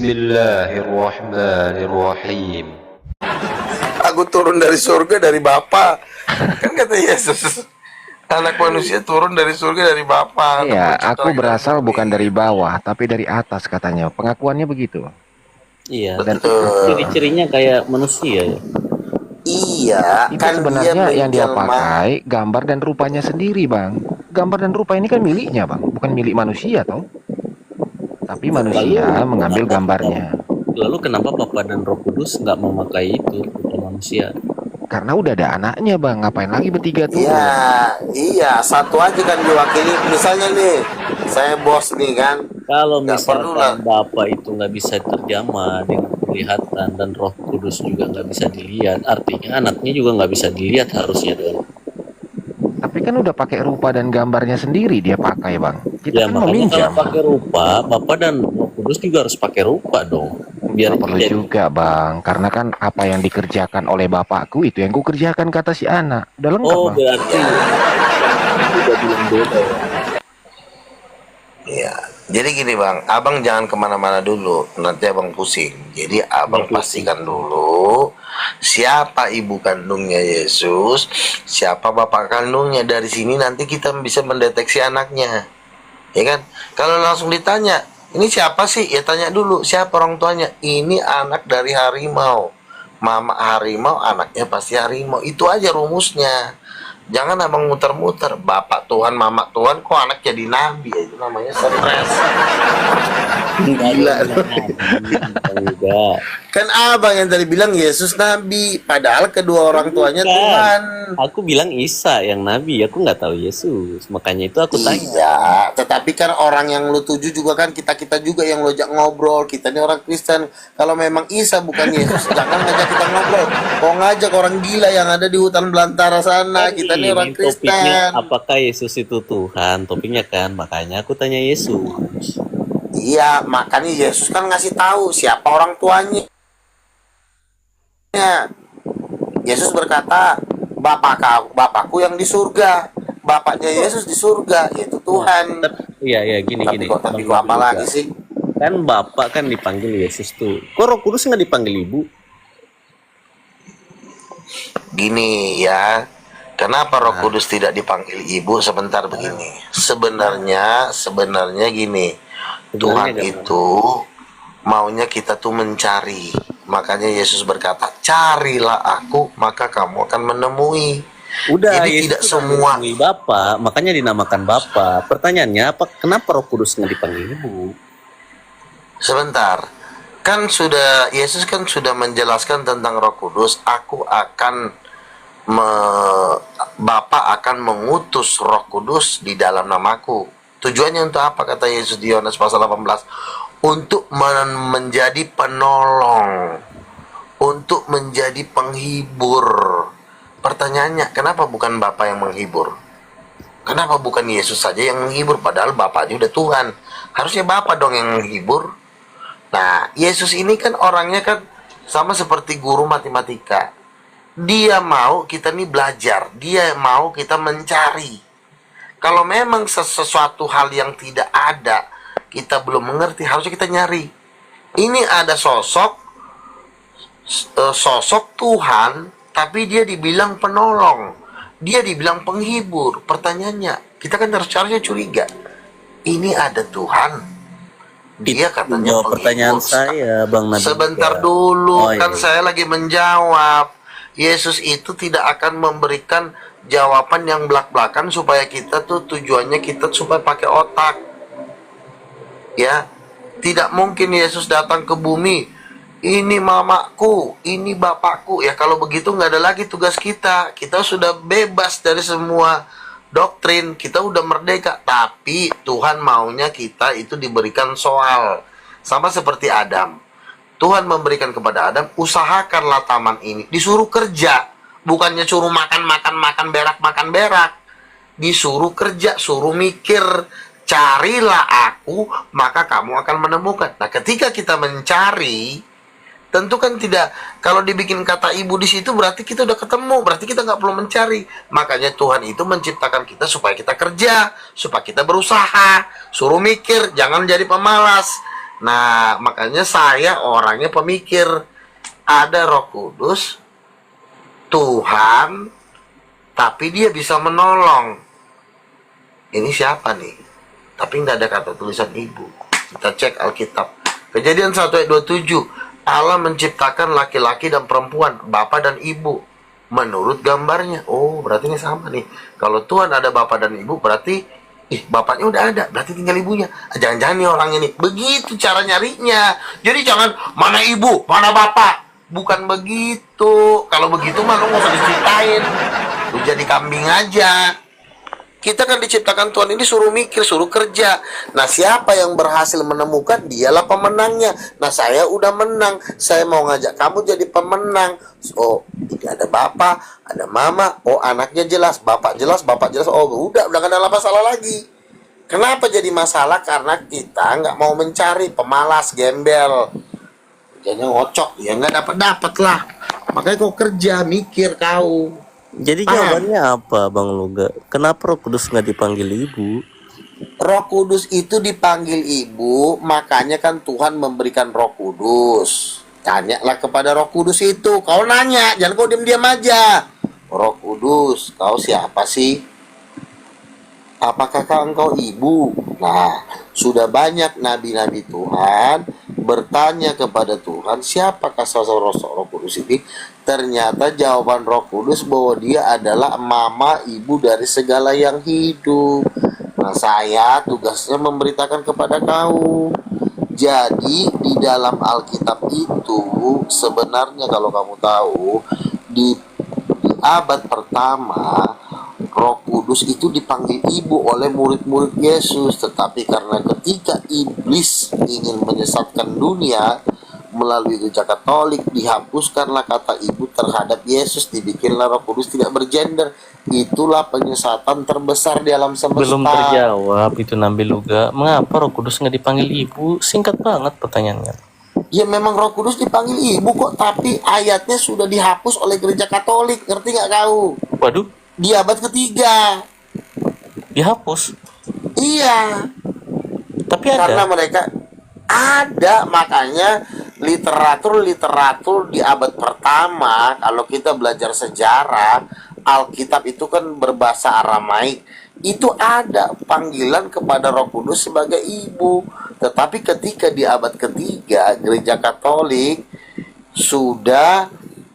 Bismillahirrahmanirrahim. Aku turun dari surga dari Bapa. Kan kata Yesus, anak manusia turun dari surga dari Bapa. Iya, aku berasal bukan dari bawah, tapi dari atas katanya. Pengakuannya begitu. Iya. Dan Ciri-cirinya kayak manusia ya. Iya, itu kan sebenarnya dia yang dia menjelma. pakai gambar dan rupanya sendiri, Bang. Gambar dan rupa ini kan miliknya, Bang, bukan milik manusia, toh. Tapi manusia mengambil gambarnya. Lalu kenapa Bapa dan Roh Kudus nggak memakai itu rupa manusia? Karena udah ada anaknya, Bang. Ngapain lagi bertiga tuh? Iya, satu aja kan diwakili. Misalnya nih, saya bos nih kan. Kalau Nggak perlu lah. misalkan Bapa itu nggak bisa terjamah dengan penglihatan dan Roh Kudus juga nggak bisa dilihat, artinya anaknya juga nggak bisa dilihat harusnya dong. Tapi kan udah pakai rupa dan gambarnya sendiri dia pakai, Bang. Kita Ya kan makanya meminjam. kalau pakai rupa, Bapa dan Roh Kudus juga harus pakai rupa dong. Biar Nggak perlu jadi- juga, Bang. Karena kan apa yang dikerjakan oleh bapakku itu yang ku kerjakan, kata si anak. Udah lengkap, Oh Bang. berarti udah bilang beda ya. Iya. Jadi gini bang, abang jangan kemana-mana dulu, nanti abang pusing. Jadi abang pastikan dulu siapa ibu kandungnya Yesus, siapa bapak kandungnya. Dari sini nanti kita bisa mendeteksi anaknya, ya kan? Kalau langsung ditanya, ini siapa sih? Ya tanya dulu siapa orang tuanya. Ini anak dari harimau, mama harimau, anaknya pasti harimau. Itu aja rumusnya. Jangan abang muter-muter, bapak Tuhan, mama Tuhan, kok anak jadi nabi, itu namanya stres. Gila. Enggak. Kan abang yang tadi bilang Yesus nabi, padahal kedua orang tuanya Bukan. Tuhan. Aku bilang Isa yang nabi, aku nggak tahu Yesus. Makanya itu aku tanya. Iya, tetapi kan orang yang lu tuju juga kan kita juga yang lo ajak ngobrol. Kita ini orang Kristen. Kalau memang Isa bukan Yesus, jangan ngajak kita ngobrol. Kok ngajak orang gila yang ada di hutan belantara sana. Kita ini orang Topiknya Kristen. apakah Yesus itu Tuhan? Topiknya kan, makanya aku tanya Yesus. Iya, makanya Yesus kan ngasih tahu siapa orang tuanya. Yesus berkata, Bapakku yang di surga. Bapaknya Yesus di surga, yaitu Tuhan. Iya, gini. Tapi kok apa lagi sih? Kan Bapak kan dipanggil Yesus tuh. Kok Roh Kudus nggak dipanggil Ibu? Gini ya, kenapa Roh Kudus tidak dipanggil Ibu? Sebentar begini. Sebenarnya gini, Tuhan Sebenarnya itu maunya kita tuh mencari. Makanya Yesus berkata, carilah aku, maka kamu akan menemui. Udah, Jadi Yesus tidak tuh semua. menemui Bapak, makanya dinamakan Bapak. Pertanyaannya apa? Kenapa Roh Kudus nggak dipanggil Ibu? Sebentar, kan Yesus kan sudah menjelaskan tentang Roh Kudus. Bapa akan mengutus Roh Kudus di dalam namaku. Tujuannya untuk apa, kata Yesus di Yohanes pasal 18? Untuk menjadi penolong, untuk menjadi penghibur. Pertanyaannya, kenapa bukan Bapa yang menghibur? Kenapa bukan Yesus saja yang menghibur? Padahal Bapaknya udah Tuhan. Harusnya Bapa dong yang menghibur. Nah, Yesus ini kan orangnya kan sama seperti guru matematika. Dia mau kita nih belajar. Dia mau kita mencari. Kalau memang sesuatu hal yang tidak ada, kita belum mengerti, harusnya kita nyari. Ini ada sosok Tuhan, tapi dia dibilang penolong, dia dibilang penghibur. Pertanyaannya, kita kan harusnya curiga. Ini ada Tuhan, dia katanya Jawab pertanyaan saya, Bang Nabi. Sebentar dulu, iya. kan saya lagi menjawab. Yesus itu tidak akan memberikan jawaban yang belak-belakan supaya kita tuh tujuannya kita supaya pakai otak. Ya, tidak mungkin Yesus datang ke bumi. Ini mamaku, ini bapakku. Ya kalau begitu nggak ada lagi tugas kita. Kita sudah bebas dari semua doktrin. Kita udah merdeka. Tapi Tuhan maunya kita itu diberikan soal. Sama seperti Adam. Tuhan memberikan kepada Adam, usahakanlah taman ini. Disuruh kerja. Bukannya suruh makan berak. Disuruh kerja, suruh mikir. Carilah aku, maka kamu akan menemukan. Nah, ketika kita mencari, tentu kan tidak, kalau dibikin kata ibu di situ berarti kita udah ketemu, berarti kita nggak perlu mencari. Makanya Tuhan itu menciptakan kita supaya kita kerja, supaya kita berusaha, suruh mikir, jangan jadi pemalas. Nah, makanya saya orangnya pemikir. Ada Roh Kudus, Tuhan, tapi dia bisa menolong. Ini siapa nih? Tapi nggak ada kata tulisan ibu. Kita cek Alkitab. Kejadian 1 ayat 27. Allah menciptakan laki-laki dan perempuan, bapak dan ibu, menurut gambarnya. Oh, berarti ini sama nih. Kalau Tuhan ada bapak dan ibu, berarti bapaknya udah ada, berarti tinggal ibunya. Jangan-jangan nih orang ini. Begitu cara nyarinya. Jadi jangan mana ibu, mana bapak. Bukan begitu. Kalau begitu mah lu nggak usah diceritain. Lu jadi kambing aja. Kita kan diciptakan Tuhan ini suruh mikir, suruh kerja. Nah, siapa yang berhasil menemukan, dialah pemenangnya. Nah, saya udah menang. Saya mau ngajak kamu jadi pemenang. Oh, tidak ada bapak, ada mama. Oh, anaknya jelas, bapak jelas, bapak jelas. Oh, udah gak ada masalah lagi. Kenapa jadi masalah? Karena kita nggak mau mencari, pemalas, gembel. Jadi ngocok, ya nggak dapat lah. Makanya kau kerja, mikir kau. Jadi Paham? jawabannya apa Bang Luga? Kenapa Roh Kudus nggak dipanggil ibu? Roh Kudus itu dipanggil ibu, makanya kan Tuhan memberikan Roh Kudus. Tanyalah kepada Roh Kudus itu. Kau nanya, jangan kau diam-diam aja. Roh Kudus, kau siapa sih? Apakah engkau ibu? Nah, sudah banyak nabi-nabi Tuhan bertanya kepada Tuhan, siapakah sosok Roh Kudus ini? Ternyata jawaban Roh Kudus bahwa dia adalah mama ibu dari segala yang hidup. Nah, saya tugasnya memberitakan kepada kau. Jadi di dalam Alkitab itu sebenarnya kalau kamu tahu di abad pertama Roh Kudus itu dipanggil ibu oleh murid-murid Yesus, tetapi karena ketika iblis ingin menyesatkan dunia melalui gereja Katolik, dihapuskanlah kata ibu terhadap Yesus, dibikinlah Roh Kudus tidak bergender. Itulah penyesatan terbesar di alam semesta. Belum terjawab itu Nabi Luga. Mengapa Roh Kudus nggak dipanggil ibu? Singkat banget pertanyaannya. Ya memang Roh Kudus dipanggil ibu kok, tapi ayatnya sudah dihapus oleh gereja Katolik, ngerti nggak kau? Waduh, Di abad ketiga. dihapus. Iya. Tapi Karena ada. mereka ada, makanya literatur di abad pertama, kalau kita belajar sejarah, Alkitab itu kan berbahasa Aramaik. Itu ada panggilan kepada Roh Kudus sebagai ibu. Tetapi ketika di abad ketiga, gereja Katolik sudah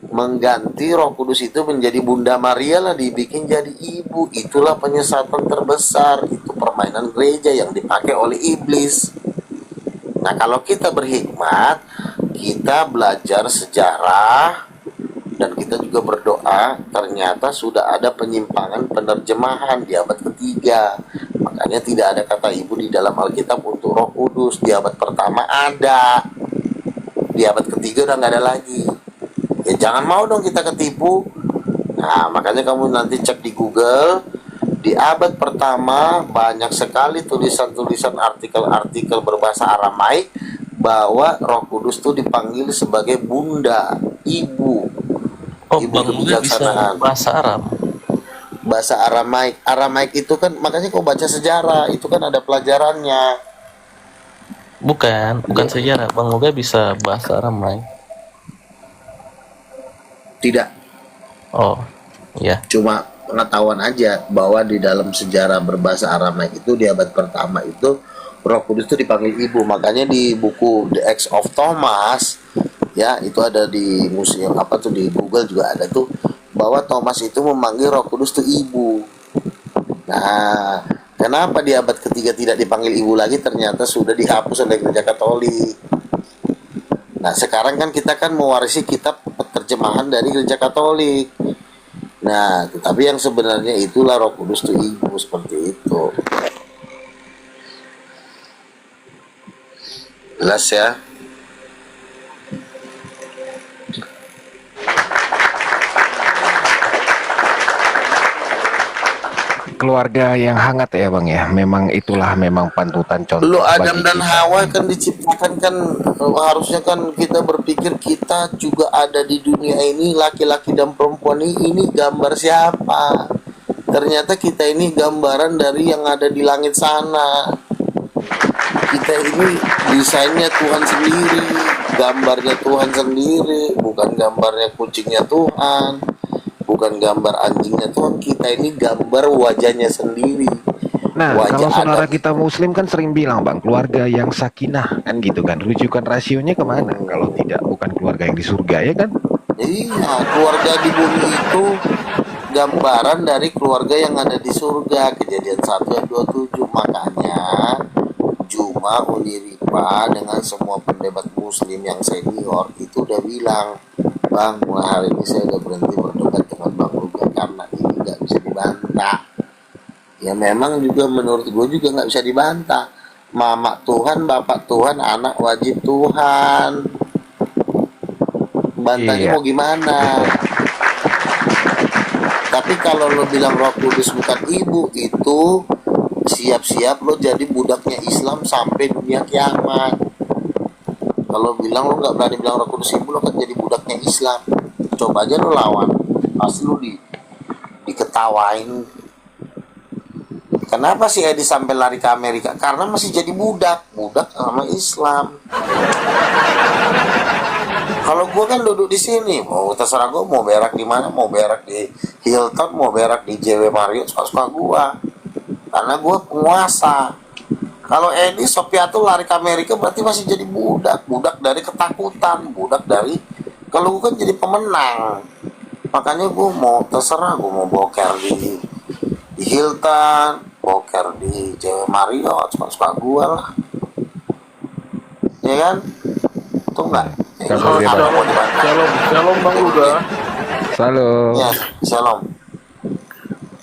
mengganti Roh Kudus itu menjadi Bunda Maria lah, dibikin jadi ibu. Itulah penyesatan terbesar. Itu permainan gereja yang dipakai oleh iblis. Nah, kalau kita berhikmat, kita belajar sejarah dan kita juga berdoa, ternyata sudah ada penyimpangan penerjemahan di abad ketiga. Makanya tidak ada kata ibu di dalam Alkitab untuk Roh Kudus. Di abad pertama ada, di abad ketiga udah nggak ada lagi. Ya jangan mau dong kita ketipu. Nah, makanya kamu nanti cek di Google. Di abad pertama banyak sekali tulisan-tulisan artikel-artikel berbahasa Aramaik bahwa Roh Kudus itu dipanggil sebagai Bunda, Ibu. Oh, Ibu Bang Luga bisa kebijaksanaan. bahasa Arab. Bahasa Aramaik. Aramaik itu kan, makanya kau baca sejarah, itu kan ada pelajarannya. Bukan sejarah. Bang Luga bisa bahasa Aramai. Tidak, Oh, ya. cuma pengetahuan aja bahwa di dalam sejarah berbahasa Aramaik itu di abad pertama itu Roh Kudus itu dipanggil ibu. Makanya di buku The Acts of Thomas, ya itu ada di museum apa tuh, di Google juga ada tuh, bahwa Thomas itu memanggil Roh Kudus itu ibu. Nah, kenapa di abad ketiga tidak dipanggil ibu lagi? Ternyata sudah dihapus oleh gereja Katolik. Nah, sekarang kan kita kan mewarisi kitab terjemahan dari gereja Katolik. Nah, tetapi yang sebenarnya itulah Roh Kudus itu ibu, seperti itu. Jelas ya? Keluarga yang hangat ya bang ya. Memang itulah memang panutan contoh. Lu Adam bagi dan kita. Hawa kan diciptakan kan, harusnya kan kita berpikir kita juga ada di dunia ini, laki-laki dan perempuan ini gambar siapa? Ternyata kita ini gambaran dari yang ada di langit sana. Kita ini desainnya Tuhan sendiri, gambarnya Tuhan sendiri, bukan gambarnya kucingnya Tuhan, bukan gambar anjingnya Tuhan. Kita ini gambar wajahnya sendiri. Nah, Wajah kalau saudara Adam. kita Muslim kan sering bilang bang, keluarga yang sakinah kan gitu kan. Rujukan rasionya kemana? Kalau tidak bukan keluarga yang di surga ya kan? Iya, keluarga di bumi itu gambaran dari keluarga yang ada di surga. Kejadian 1 ayat 27. Makanya Juma Uniripa dengan semua pendebat muslim yang senior itu udah bilang, Bang, mulai hari ini saya udah berhenti berdebat dengan Bang Luga karena ini nggak bisa dibantah. Ya memang juga menurut gue juga nggak bisa dibantah. Mama Tuhan, bapak Tuhan, anak wajib Tuhan. Bantahnya Iya. mau gimana? Tapi kalau lo bilang Roh Kudus bukan ibu, itu siap-siap lo jadi budaknya Islam sampai dunia kiamat. Kalau bilang lo nggak berani bilang Roh Kudus ibu, lo kan jadi budaknya Islam. Coba aja lo lawan, pasti lo diketawain. Kenapa sih Edi sampai lari ke Amerika? Karena masih jadi budak sama Islam. Kalau gue kan duduk di sini, mau terserah gue mau berak di mana, mau berak di Hilton, mau berak di JW Marriott, suka-suka gue. Karena gue penguasa. Kalau Edi Sopiatu lari ke Amerika berarti masih jadi budak dari ketakutan, budak dari. Kalau gue kan jadi pemenang. Makanya gue mau terserah, gue mau boker di Hilton, boker di JW Marriott, suka-suka gue lah. Ya kan? Itu enggak. Kalau dia Kalau mau dibantah. Shalom Bang Luga. Shalom. Ya, shalom.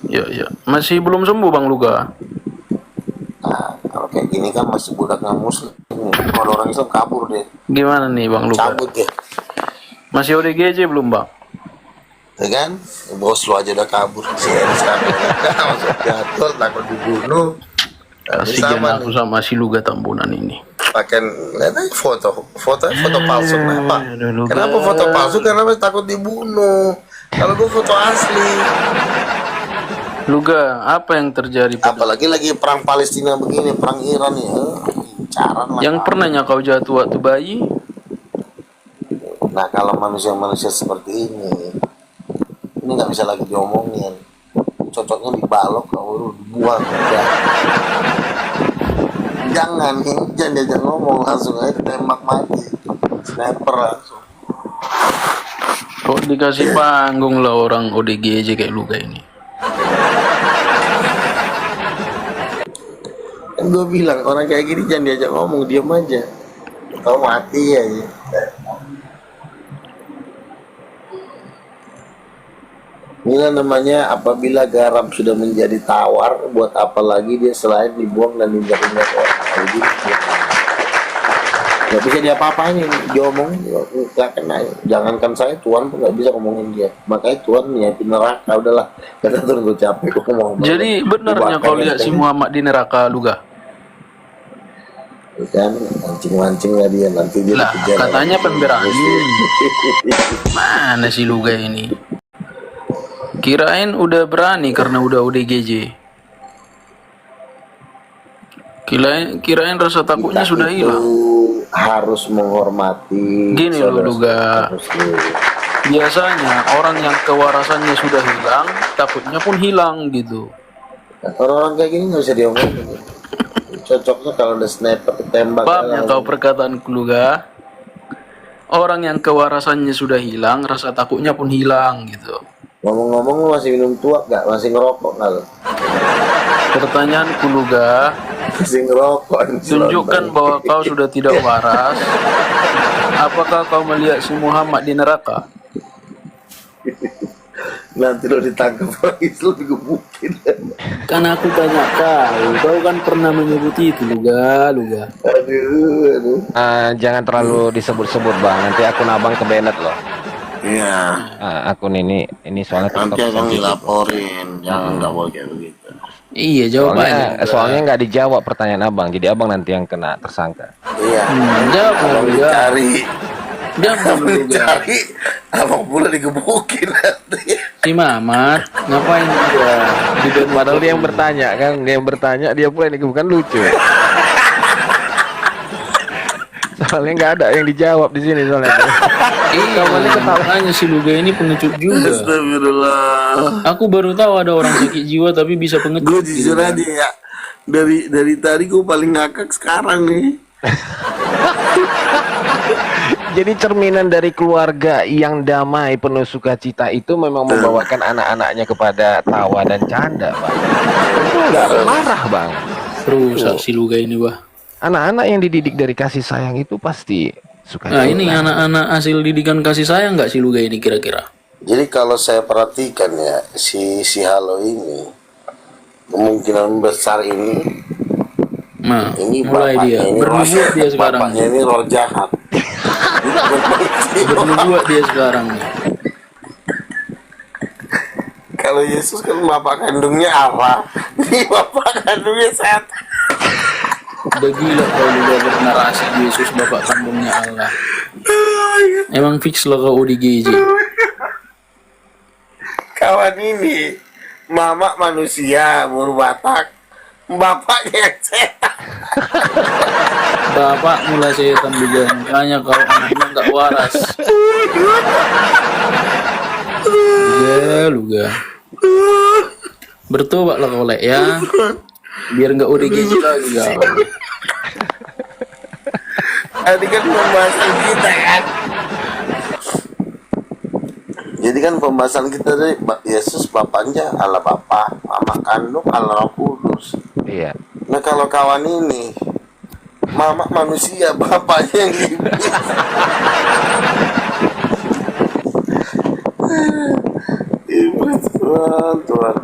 Ya. Masih belum sembuh Bang Luga. Nah, kalau kayak gini kan masih budaknya muslim. Kalau orang Islam kabur deh, Gimana nih Bang Luga? cabut deh. Masih ODGJ belum Bang? Ya kan? Bos lu aja udah kabur. Serius kan? Masuk jatuh, takut dibunuh. Nah, ini Kasihan sama aku nih. sama si Luga Tambunan ini. Pakai lihat aja foto palsu. Kenapa? Aduh, Luga. Kenapa foto palsu? Karena masih takut dibunuh. Kalau gue foto asli. Luga, apa yang terjadi pada Apalagi lagi perang Palestina begini, perang Iran ya. Incaran lah. yang pernahnya kau jatuh waktu bayi? Nah, kalau manusia-manusia seperti ini nggak bisa lagi diomongin. Cocoknya dibalok, kalau dibuang udah. Jangan diajak ngomong, langsung aja tembak mati. Sniper langsung. Kok dikasih panggung lah orang ODGJ kayak Luga ini? Kan gue bilang orang kayak gini jangan diajak ngomong, diam aja. Kau mati aja. Inilah namanya apabila garam sudah menjadi tawar, buat apa lagi dia selain dibuang dan diinjak-injak orang. Jadi nggak bisa diapa-apain, diomong nggak kena. Jangankan saya, Tuhan pun nggak bisa ngomongin dia. Makanya Tuhan nyiapin neraka, udahlah. Kata Tuhan gue capek gue ngomong. Jadi benarnya kau lihat si Muhammad di neraka Luga? Kan mancing-mancing lah dia, nanti dia Lah, dikejar. katanya pemberani. Mana si Luga ini? Kirain udah berani karena udah ODGJ. Kirain rasa takutnya Kita sudah itu hilang. harus menghormati. Gini loh, Luga. saudara-saudara. Biasanya orang yang kewarasannya sudah hilang, takutnya pun hilang gitu. Orang-orang kayak gini nggak bisa diomongin. Cocoknya kalau ada sniper ketembak. Pahamnya kau perkataan Luga? Orang yang kewarasannya sudah hilang, rasa takutnya pun hilang gitu. Ngomong-ngomong lu masih minum tua gak? Masih ngerokok gak lu? Pertanyaan Luga, Masih ngerokok. tunjukkan bahwa kau sudah tidak waras. Apakah kau melihat si Muhammad di neraka? Nanti lo ditangkap orang Islam digebukin. Kan aku tanya kau kan pernah menyebut itu Luga. Aduh. Jangan terlalu disebut-sebut bang, nanti akun abang ke Bennett loh. Iya. Akun ini soalnya Nanti tetap akan sensitif. dilaporin. Jangan nggak boleh kayak begitu. Iya Soalnya nggak dijawab pertanyaan abang, jadi abang nanti yang kena tersangka. Iya. Jawab Kalau Luga. dicari, Jawab Luga. dicari, abang pula digebukin nanti. Si Mamat ngapain dia di Padahal dia yang bertanya kan, dia yang bertanya dia pula ini bukan lucu. Soalnya nggak ada yang dijawab di sini soalnya. Iya, makanya si Luga ini pengecut juga. Astagfirullah. Aku baru tahu ada orang sakit jiwa tapi bisa Gue pengecut. jujur aja ya. Dari tadi gue paling ngakak sekarang nih. Jadi cerminan dari keluarga yang damai penuh sukacita itu memang membawakan anak-anaknya kepada tawa dan canda, Bang. Itu nggak marah, Bang. Rusak si Luga ini, Bah. Anak-anak yang dididik dari kasih sayang itu pasti suka. Nah, ini anak-anak hasil didikan kasih sayang nggak si Luga ini kira-kira? Jadi kalau saya perhatikan ya si Halo ini kemungkinan besar ini Nah, ini mulai bapaknya dia ini bernubuat dia sekarang. Bapaknya ini roh jahat. Bernubuat dia sekarang. Kalau Yesus kan bapak kandungnya Allah, ini bapak kandungnya setan. Udah gila kalau Luga bernarasi Yesus bapak kandungnya Allah. Emang fix lah kau ODGJ. Kawan ini mama manusia berwatak, bapaknya yang setan. Bapak mulai setan juga, makanya kau anaknya nggak waras. Luga. Bertobatlah kau Lek ya, biar nggak ODGJ lagi kau. Tadi kan pembahasan kita kan. Jadi kan pembahasan kita dari Yesus bapaknya Allah Bapa, mama kandung Allah Roh Kudus. Iya. Nah kalau kawan ini mama manusia, bapaknya yang iblis. Iblis, Tuhan.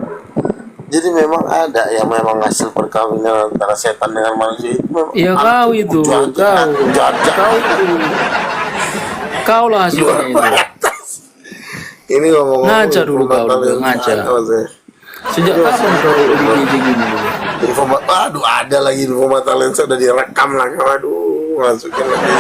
Jadi memang ada yang memang hasil perkawinan antara setan dengan manusia itu memang. Iya kau itu, kau lah hasilnya itu. Ini ngomong Ngaca dulu kau, ngaca. Sejak kapan kau ODGJ gini? Aduh, ada lagi info mata lensa udah direkam lagi. Aduh, masukin lagi.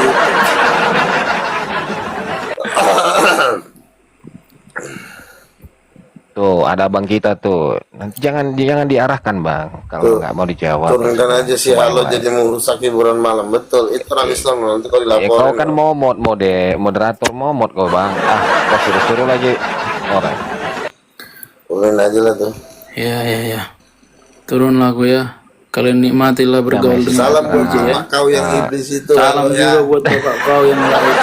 Tuh, ada abang kita tuh. Nanti jangan diarahkan, Bang. Kalau nggak mau dijawab. Turunkan aja sih Halo jadi merusak hiburan malam. Betul, itu orang Islam nanti kalau Ya, kau dilaporin. kan moderator momot kau, Bang. Kau suruh-suruh lagi orang. Turun aja lah tuh. Ya. Turunlah aku ya. Kalian nikmatilah bergaul dengan Salam buat ODGJ ya. mama kau yang iblis itu. Salam Halo, juga buat bapak kau yang lahir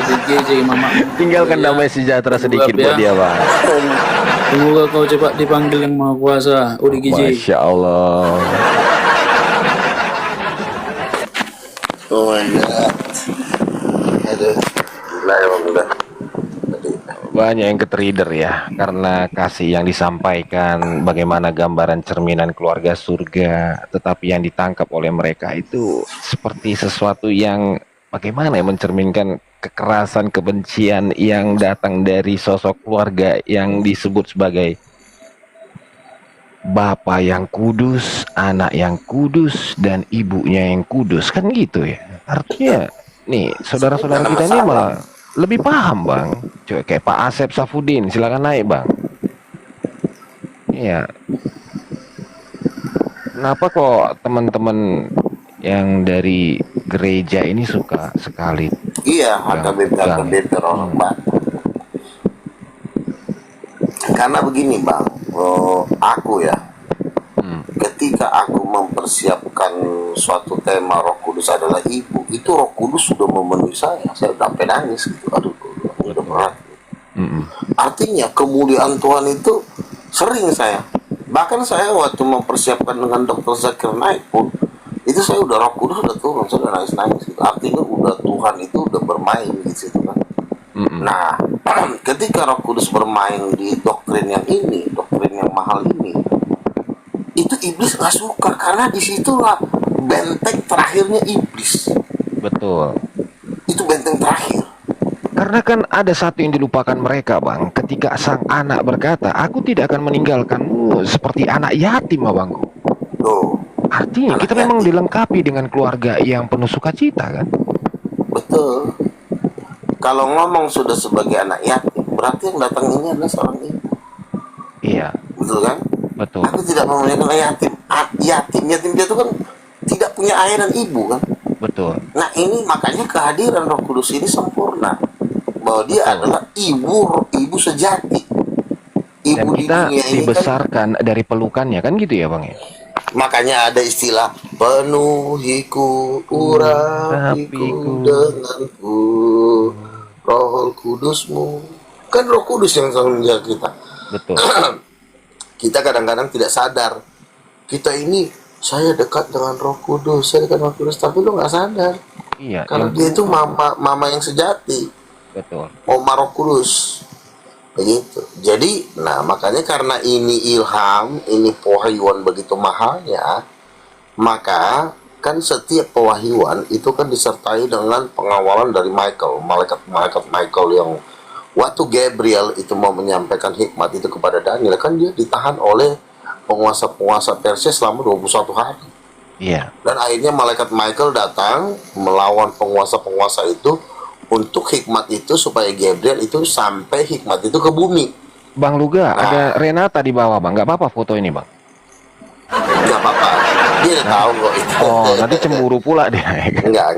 ODGJ mama. Tinggalkan damai sejahtera sedikit buat dia, Bang. Semoga kau cepat dipanggil yang Maha Kuasa ODGJ. Masya Allah. Oh my god. Aduh. Gila emang udah. Banyak yang ketrigger ya karena kasih yang disampaikan, bagaimana gambaran cerminan keluarga surga, tetapi yang ditangkap oleh mereka itu seperti sesuatu yang bagaimana ya, mencerminkan kekerasan, kebencian yang datang dari sosok keluarga yang disebut sebagai bapak yang kudus, anak yang kudus, dan ibunya yang kudus, kan gitu ya. Artinya nih saudara-saudara kita ini malah lebih paham, Bang. Coba kayak Pak Asep Safudin, silakan naik, Bang. Iya. Kenapa kok teman-teman yang dari gereja ini suka sekali? Iya, HKBP orang Batak. Karena begini Bang, aku ya, ketika aku mempersiapkan suatu tema Roh Kudus adalah ibu, itu Roh Kudus sudah memenuhi saya udah sampai nangis gitu. Aduh, udah berat. Artinya kemuliaan Tuhan itu sering bahkan saya waktu mempersiapkan dengan Dr. Zakir naik pun, itu saya udah Roh Kudus udah turun, saya udah nangis gitu. Artinya udah Tuhan itu udah bermain di situ kan. Nah, ketika Roh Kudus bermain di doktrin yang ini, doktrin yang mahal ini, itu iblis gak suka karena disitulah benteng terakhirnya iblis. Betul. Itu benteng terakhir. Karena kan ada satu yang dilupakan mereka, Bang. Ketika sang anak berkata, aku tidak akan meninggalkanmu seperti anak yatim, Abang. Tuh, Artinya kita memang dilengkapi dengan keluarga yang penuh sukacita, kan? betul. Kalau ngomong sudah sebagai anak yatim, berarti yang datang ini adalah seorang ibu. Iya, Betul kan? betul. Aku tidak memuliakan yatim. Yatim dia itu kan tidak punya ayah dan ibu kan. betul. Nah ini makanya kehadiran Roh Kudus ini sempurna, bahwa dia Betul. adalah ibu sejati, Dan ibu di kita dunia ini kan. dibesarkan dari pelukannya kan gitu ya Bang ya. Makanya ada istilah penuhiku urapiku Rapiku. denganku Roh Kudusmu. Kan Roh Kudus yang selalu menjaga kita. Betul. Kita kadang-kadang tidak sadar kita ini, saya dekat dengan Roh Kudus, saya dekat dengan Roh Kudus, tapi lu nggak sadar Iya, kalau yang dia itu mama yang sejati, betul. Oma Roh Kudus, begitu. Jadi, nah makanya karena ini ilham, ini pewahyuan begitu mahalnya, maka kan setiap pewahyuan itu kan disertai dengan pengawalan dari malaikat Michael yang waktu Gabriel itu mau menyampaikan hikmat itu kepada Daniel, kan dia ditahan oleh penguasa-penguasa Persia selama 21 hari. Iya. Dan akhirnya malaikat Michael datang melawan penguasa-penguasa itu untuk hikmat itu, supaya Gabriel itu sampai hikmat itu ke bumi. Bang Luga, Nah. ada Renata di bawah Bang. Nggak apa-apa foto ini Bang. Nggak apa-apa, dia udah tahu kok itu. Oh, nanti cemburu pula dia. Enggak.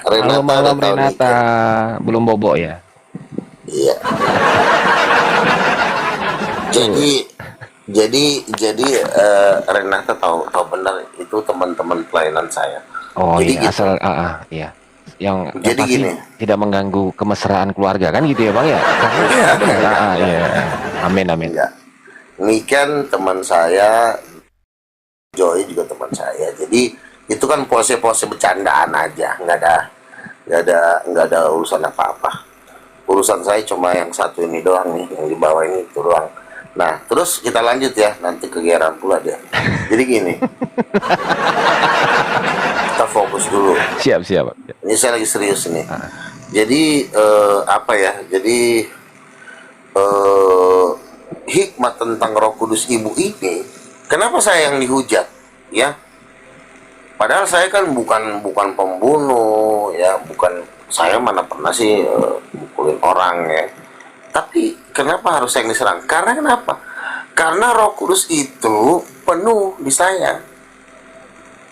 Halo malam udah tahu Renata, nih. belum bobo ya? Iya. Jadi Renata tahu benar itu teman-teman pelayanan saya. Oh Jadi iya, gitu. asal iya. Yang Jadi pasti gini. tidak mengganggu kemesraan keluarga kan gitu ya Bang ya? Iya, benar. Iya. Amin. Enggak. Ini kan teman saya, Joy juga teman saya. Jadi itu kan pose-pose bercandaan aja, nggak ada urusan apa-apa. Urusan saya cuma yang satu ini doang nih, yang di bawah ini itu doang. Nah, terus kita lanjut ya, nanti kegeeran pula dia. Jadi gini, kita fokus dulu. Siap. Ini saya lagi serius ini. Jadi apa ya? Jadi hikmat tentang Roh Kudus Ibu ini, kenapa saya yang dihujat? Ya, padahal saya kan bukan pembunuh, ya, saya mana pernah sih mukulin orang ya. Tapi kenapa harus saya yang diserang? Karena kenapa? Karena Roh Kudus itu penuh di saya.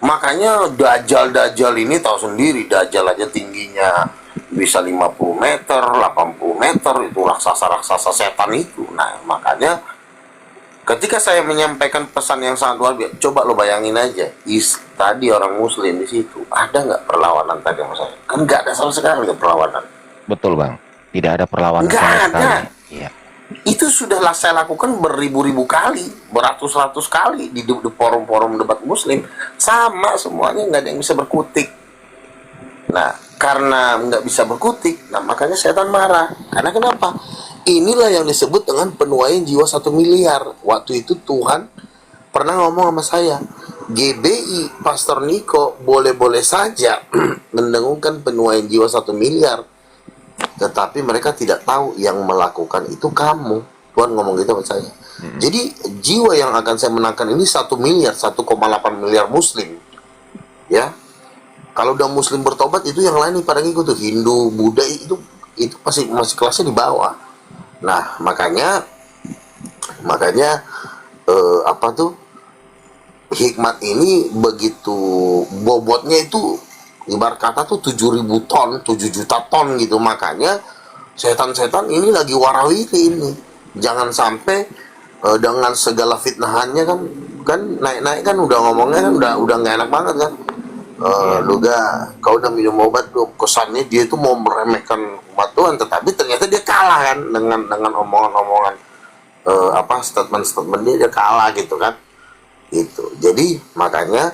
Makanya Dajjal ini tahu sendiri, Dajjal aja tingginya bisa 50 meter, 80 meter, itu raksasa setan itu. Nah, makanya ketika saya menyampaikan pesan yang sangat luar biasa, coba lo bayangin aja, tadi orang Muslim di situ, ada nggak perlawanan tadi sama saya? Kan nggak ada sama sekali perlawanan. Betul Bang. Tidak ada perlawanan Nggak sama ada. sekali. Iya. Itu sudah saya lakukan beribu-ribu kali, beratus-ratus kali di forum-forum debat Muslim, sama semuanya, nggak ada yang bisa berkutik. Nah, karena nggak bisa berkutik, nah makanya setan marah. Karena kenapa? Inilah yang disebut dengan penuaian jiwa 1 miliar. Waktu itu Tuhan pernah ngomong sama saya, GBI Pastor Niko boleh-boleh saja mendengungkan penuaian jiwa 1 miliar, tetapi mereka tidak tahu yang melakukan itu kamu. Tuhan ngomong gitu sama saya. Jadi jiwa yang akan saya menangkan ini 1 miliar, 1,8 miliar Muslim. Ya, kalau udah Muslim bertobat itu yang lain nih pada ngikut tuh, Hindu, Buddha itu masih kelasnya di bawah. Nah makanya apa tuh, hikmat ini begitu bobotnya itu ibarat kata tuh 7.000 ton, 7 juta ton gitu. Makanya setan-setan ini lagi warawiri ini. Jangan sampai dengan segala fitnahannya kan naik-naik kan, udah ngomongnya kan udah nggak enak banget kan. Luga, kau udah minum obat tuh, kesannya dia itu mau meremehkan umat Tuhan, tetapi ternyata dia kalah kan dengan omongan-omongan statement-statement dia kalah gitu kan. Gitu. Jadi makanya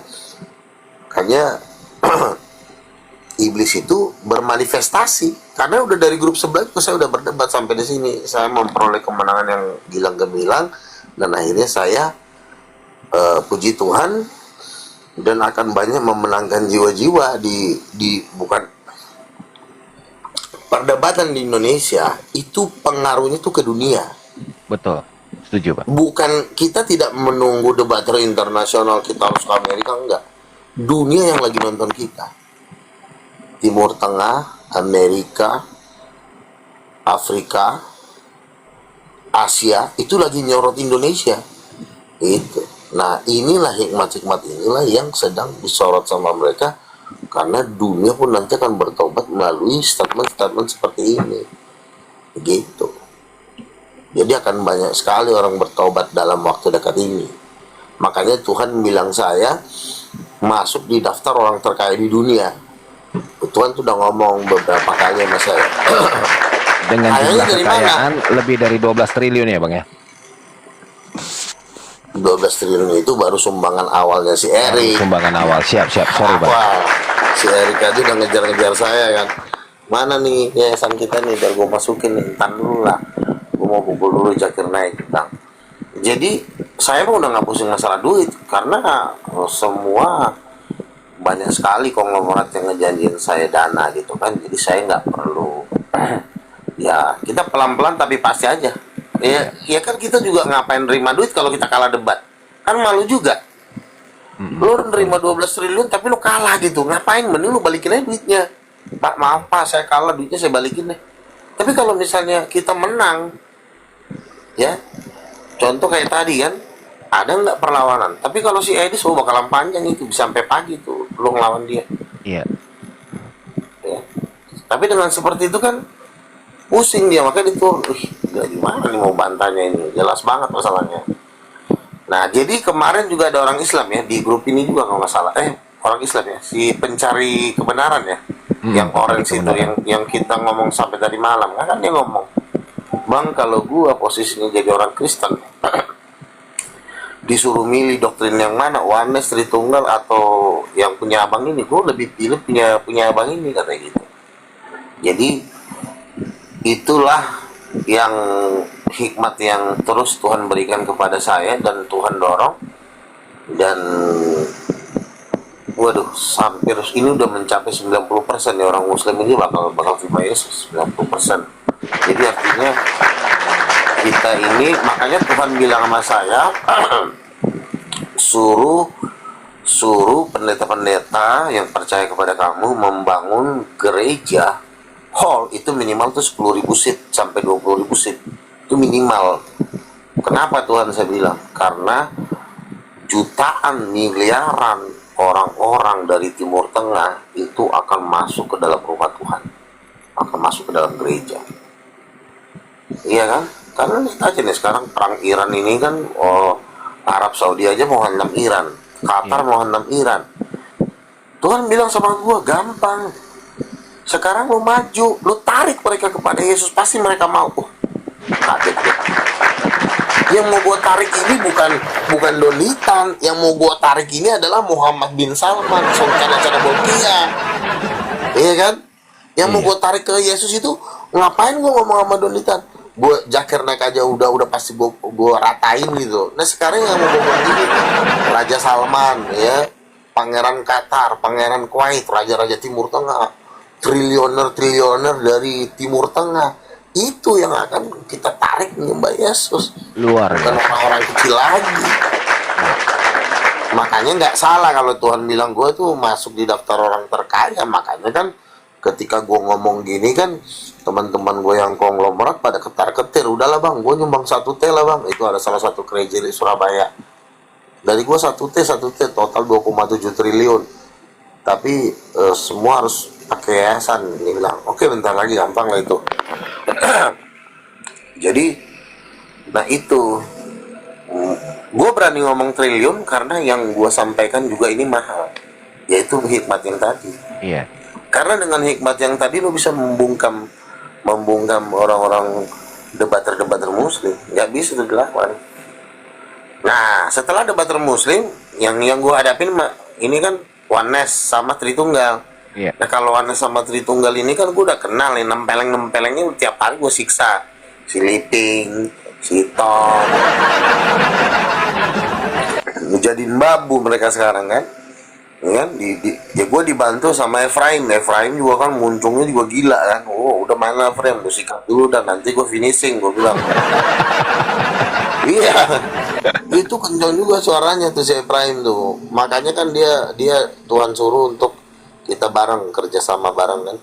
iblis itu bermanifestasi, karena udah dari grup sebelah itu saya udah berdebat sampai di sini, saya memperoleh kemenangan yang gilang gemilang, dan akhirnya saya puji Tuhan dan akan banyak memenangkan jiwa-jiwa di bukan perdebatan di Indonesia itu, pengaruhnya tuh ke dunia. Betul. Setuju Pak. Bukan, kita tidak menunggu debater internasional kita harus ke Amerika, enggak. Dunia yang lagi nonton kita, Timur Tengah, Amerika, Afrika, Asia, itu lagi nyorot Indonesia. Itu. Nah, inilah hikmat-hikmat inilah yang sedang disorot sama mereka karena dunia pun nanti akan bertobat melalui statement-statement seperti ini, begitu. Jadi akan banyak sekali orang bertobat dalam waktu dekat ini. Makanya Tuhan bilang saya masuk di daftar orang terkaya di dunia. Tuhan tuh udah ngomong beberapa kali sama saya. Dengan Kayaknya jumlah dari mana? kekayaan lebih dari 12 triliun ya Bang ya? 12 triliun itu baru sumbangan awalnya si Erik. Sumbangan awal. Siap. Sorry Bang. Wah, si Erik tadi udah ngejar-ngejar saya kan. Mana nih yayasan kita nih, biar gue masukin nih. Ntar dulu lah, gue mau pukul dulu Zakir naik. Bang. Jadi saya pun udah nggak pusing masalah duit, karena semua banyak sekali konglomerat yang ngejanjiin saya dana gitu kan. Jadi saya nggak perlu ya, kita pelan-pelan tapi pasti aja. Ya kan kita juga ngapain nerima duit kalau kita kalah debat, kan malu juga. Lu nerima 12 triliun tapi lu kalah gitu, ngapain? Mending lu balikin aja duitnya. Pak, maaf Pak, saya kalah, duitnya saya balikin deh. Tapi kalau misalnya kita menang, ya contoh kayak tadi kan, ada nggak perlawanan? Tapi kalau si Edis bakalan panjang itu, bisa sampai pagi tuh lu ngelawan dia. Iya. Ya. Tapi dengan seperti itu kan pusing dia, makanya itu gimana nih mau bantahnya ini, jelas banget masalahnya. Nah jadi kemarin juga ada orang Islam ya di grup ini juga kalau nggak salah, orang Islam ya, si pencari kebenaran ya, yang orange itu, yang kita ngomong sampai tadi malam kan, dia ngomong, Bang, kalau gua posisinya jadi orang Kristen disuruh milih doktrin yang mana, Oneness, Tritunggal, atau yang punya abang ini, gua lebih pilih punya abang ini, katanya gitu. Jadi itulah yang hikmat yang terus Tuhan berikan kepada saya dan Tuhan dorong, dan waduh, hampir ini udah mencapai 90% ya, orang Muslim ini bakal terima Yesus 90%. Jadi artinya kita ini, makanya Tuhan bilang sama saya suruh pendeta-pendeta yang percaya kepada kamu membangun gereja hall itu minimal tuh 10.000 seat sampai 20.000 seat, itu minimal. Kenapa Tuhan saya bilang? Karena jutaan miliaran orang-orang dari Timur Tengah itu akan masuk ke dalam rumah Tuhan, akan masuk ke dalam gereja. Iya kan? Karena lihat aja nih sekarang perang Iran ini kan, Arab Saudi aja mau hantam Iran, Qatar mau hantam Iran. Tuhan bilang sama gua, gampang. Sekarang lu maju, lu tarik mereka kepada Yesus, pasti mereka mau. Kaget ya. Yang mau gua tarik ini bukan Donitan, yang mau gua tarik ini adalah Muhammad bin Salman, Sultan Acara Bolkiah. Iya kan? Yang mau gua tarik ke Yesus itu, ngapain gua ngomong sama Donitan? Gua Zakir naik aja udah pasti gua ratain gitu. Nah sekarang yang mau gua ini Raja Salman ya, Pangeran Qatar, Pangeran Kuwait, raja-raja Timur Tengah, triliuner dari Timur Tengah, itu yang akan kita tarik menyembah Yesus. Luar bukan orang-orang kecil lagi. Makanya nggak salah kalau Tuhan bilang gue tuh masuk di daftar orang terkaya. Makanya kan ketika gue ngomong gini kan, teman-teman gue yang konglomerat pada ketar-ketir, udahlah bang, gue nyumbang 1 T lah bang. Itu ada salah satu gereja di Surabaya, dari gue 1 T total 2,7 triliun. Tapi semua harus pakai yayasan. Dia bilang, oke bentar lagi, gampang lah itu. Jadi, nah itu, gue berani ngomong triliun karena yang gue sampaikan juga ini mahal, yaitu hikmat yang tadi. Iya. Karena dengan hikmat yang tadi lo bisa membungkam orang-orang debater Muslim, nggak bisa tuh dilawan. Nah, setelah debater Muslim, yang gue hadapin ini kan Oneness sama Tritunggal. Iya. Nah kalau Oneness sama Tritunggal ini kan gue udah kenal nih, nempelengnya tiap hari gue siksa. Si Liping, si Tom, ngejadiin babu mereka sekarang kan. Ya kan, ya gue dibantu sama Efraim juga kan, muncungnya juga gila kan. Oh udah main lah Efraim, gue sikat dulu dan nanti gue finishing, gue bilang. Iya, itu kencang juga suaranya tuh si Efraim tuh. Makanya kan dia Tuhan suruh untuk kita bareng, kerjasama bareng kan.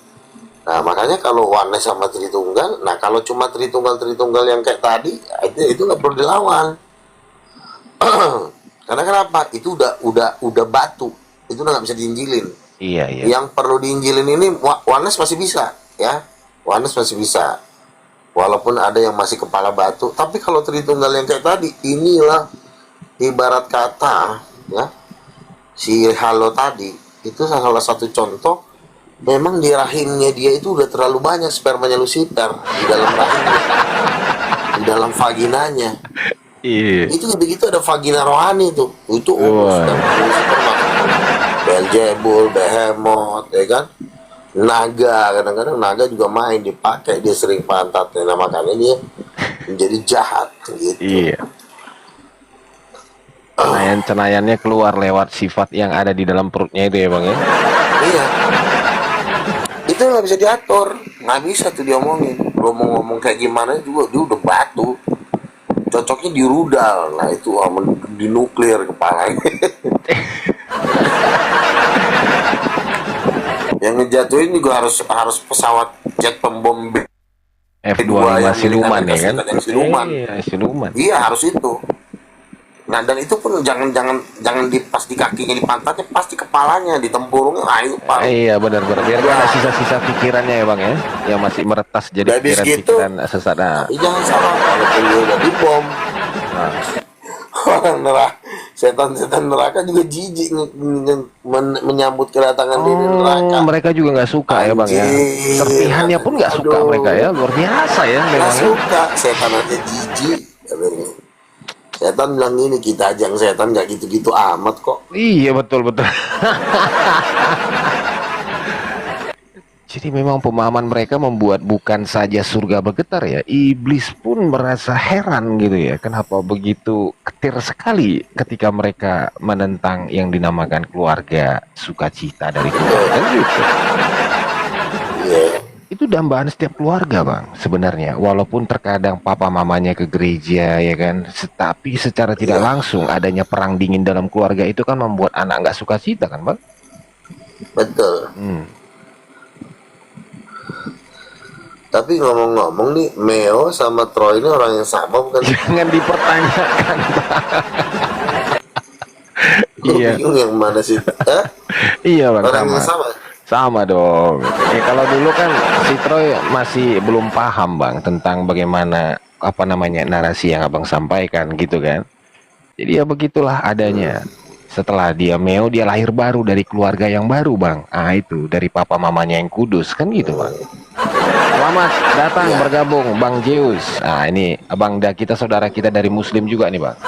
Nah makanya kalau Oneness sama Tritunggal, nah kalau cuma Tritunggal yang kayak tadi, itu nggak perlu dilawan. Karena kenapa? Itu udah batu, itu udah nggak bisa diinjilin. Iya, iya. Yang perlu diinjilin ini Wanes masih bisa, ya. Wanes masih bisa. Walaupun ada yang masih kepala batu, tapi kalau Tritunggal yang kayak tadi, inilah ibarat kata, ya, si Halo tadi itu salah satu contoh. Memang di rahimnya dia itu udah terlalu banyak spermanya Lucifer di dalam rahimnya, di dalam vaginanya. Iya. Itu begitu ada vagina rohani tuh. Itu Wah. sperma Lucifer masuk. Beelzebul, Behemoth, ya kan? Naga, kadang-kadang naga juga main dipakai, dia sering pantatnya. Nah, makanya dia menjadi jahat gitu. Iya. Cenayan-cenayannya keluar lewat sifat yang ada di dalam perutnya itu ya bang ya. Iya. Itu nggak bisa diatur, nggak bisa tuh diomongin. Lo mau ngomong kayak gimana juga dia udah batu. Cocoknya di rudal, nah itu di nuklir kepalanya. Yang ngejatuhin juga harus pesawat jet pembom F25 yang siluman ya kan? Yang siluman. Iya, siluman. Iya harus itu. Nah dan itu pun jangan pas di kakinya, di pantatnya, pas di kepalanya, di tempurungnya. Nah itu Pak. Iya benar-benar biar nggak ada sisa-sisa pikirannya ya bang ya, yang masih meretas jadi Habis pikiran-pikiran sesat. Nah, Tapi jangan salah, walaupun dia udah dibom, nah, orang neraka, setan-setan neraka juga jijik menyambut kedatangan dia di neraka. mereka juga nggak suka ya bang ya. Anjir. Serpihannya pun nggak suka Aduh. mereka ya, luar biasa ya Nggak memang. Ya. suka, setan aja jijik. Katanya. Setan bilang gini, kita aja yang setan nggak gitu-gitu amat kok. Iya betul. Jadi memang pemahaman mereka membuat bukan saja surga bergetar ya, iblis pun merasa heran gitu ya, kenapa begitu ketir sekali ketika mereka menentang yang dinamakan keluarga sukacita dari Tuhan kan gitu. Iya. Itu dambaan setiap keluarga bang sebenarnya, walaupun terkadang papa mamanya ke gereja ya kan, tapi secara tidak langsung adanya perang dingin dalam keluarga itu kan membuat anak nggak sukacita kan bang. Betul. Tapi ngomong-ngomong nih, Meo sama Troy ini orang yang sama bukan? Jangan dipertanyakan bang. Gue Iya. bingung yang mana sih? Hah? Iya bang, Orang yang sama. sama? Sama dong. Kalau dulu kan si Troy masih belum paham bang tentang bagaimana apa namanya narasi yang abang sampaikan gitu kan. Jadi ya begitulah adanya. Setelah dia Meo, dia lahir baru dari keluarga yang baru bang. Ah itu dari papa mamanya yang kudus kan gitu bang. Selamat datang bergabung Bang Zeus. Nah ini abang kita saudara kita dari Muslim juga nih bang.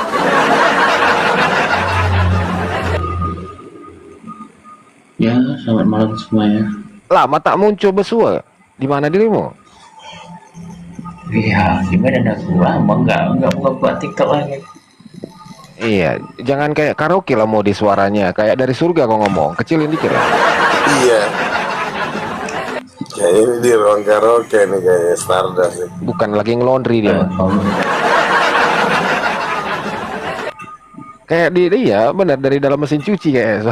Ya, selamat malam semuanya. Lama tak muncul besua. Di mana dirimu? Iya, gimana dah gua? Enggak buat TikTok lagi. Iya, jangan kayak karaoke lah mode suaranya, kayak dari surga kau ngomong, kecilin dikit lah. Iya. Kayak ini di ruang karaoke nih kayak Stardust nih. Bukan lagi ngelondri dia. Kayak dia benar dari dalam mesin cuci kayak.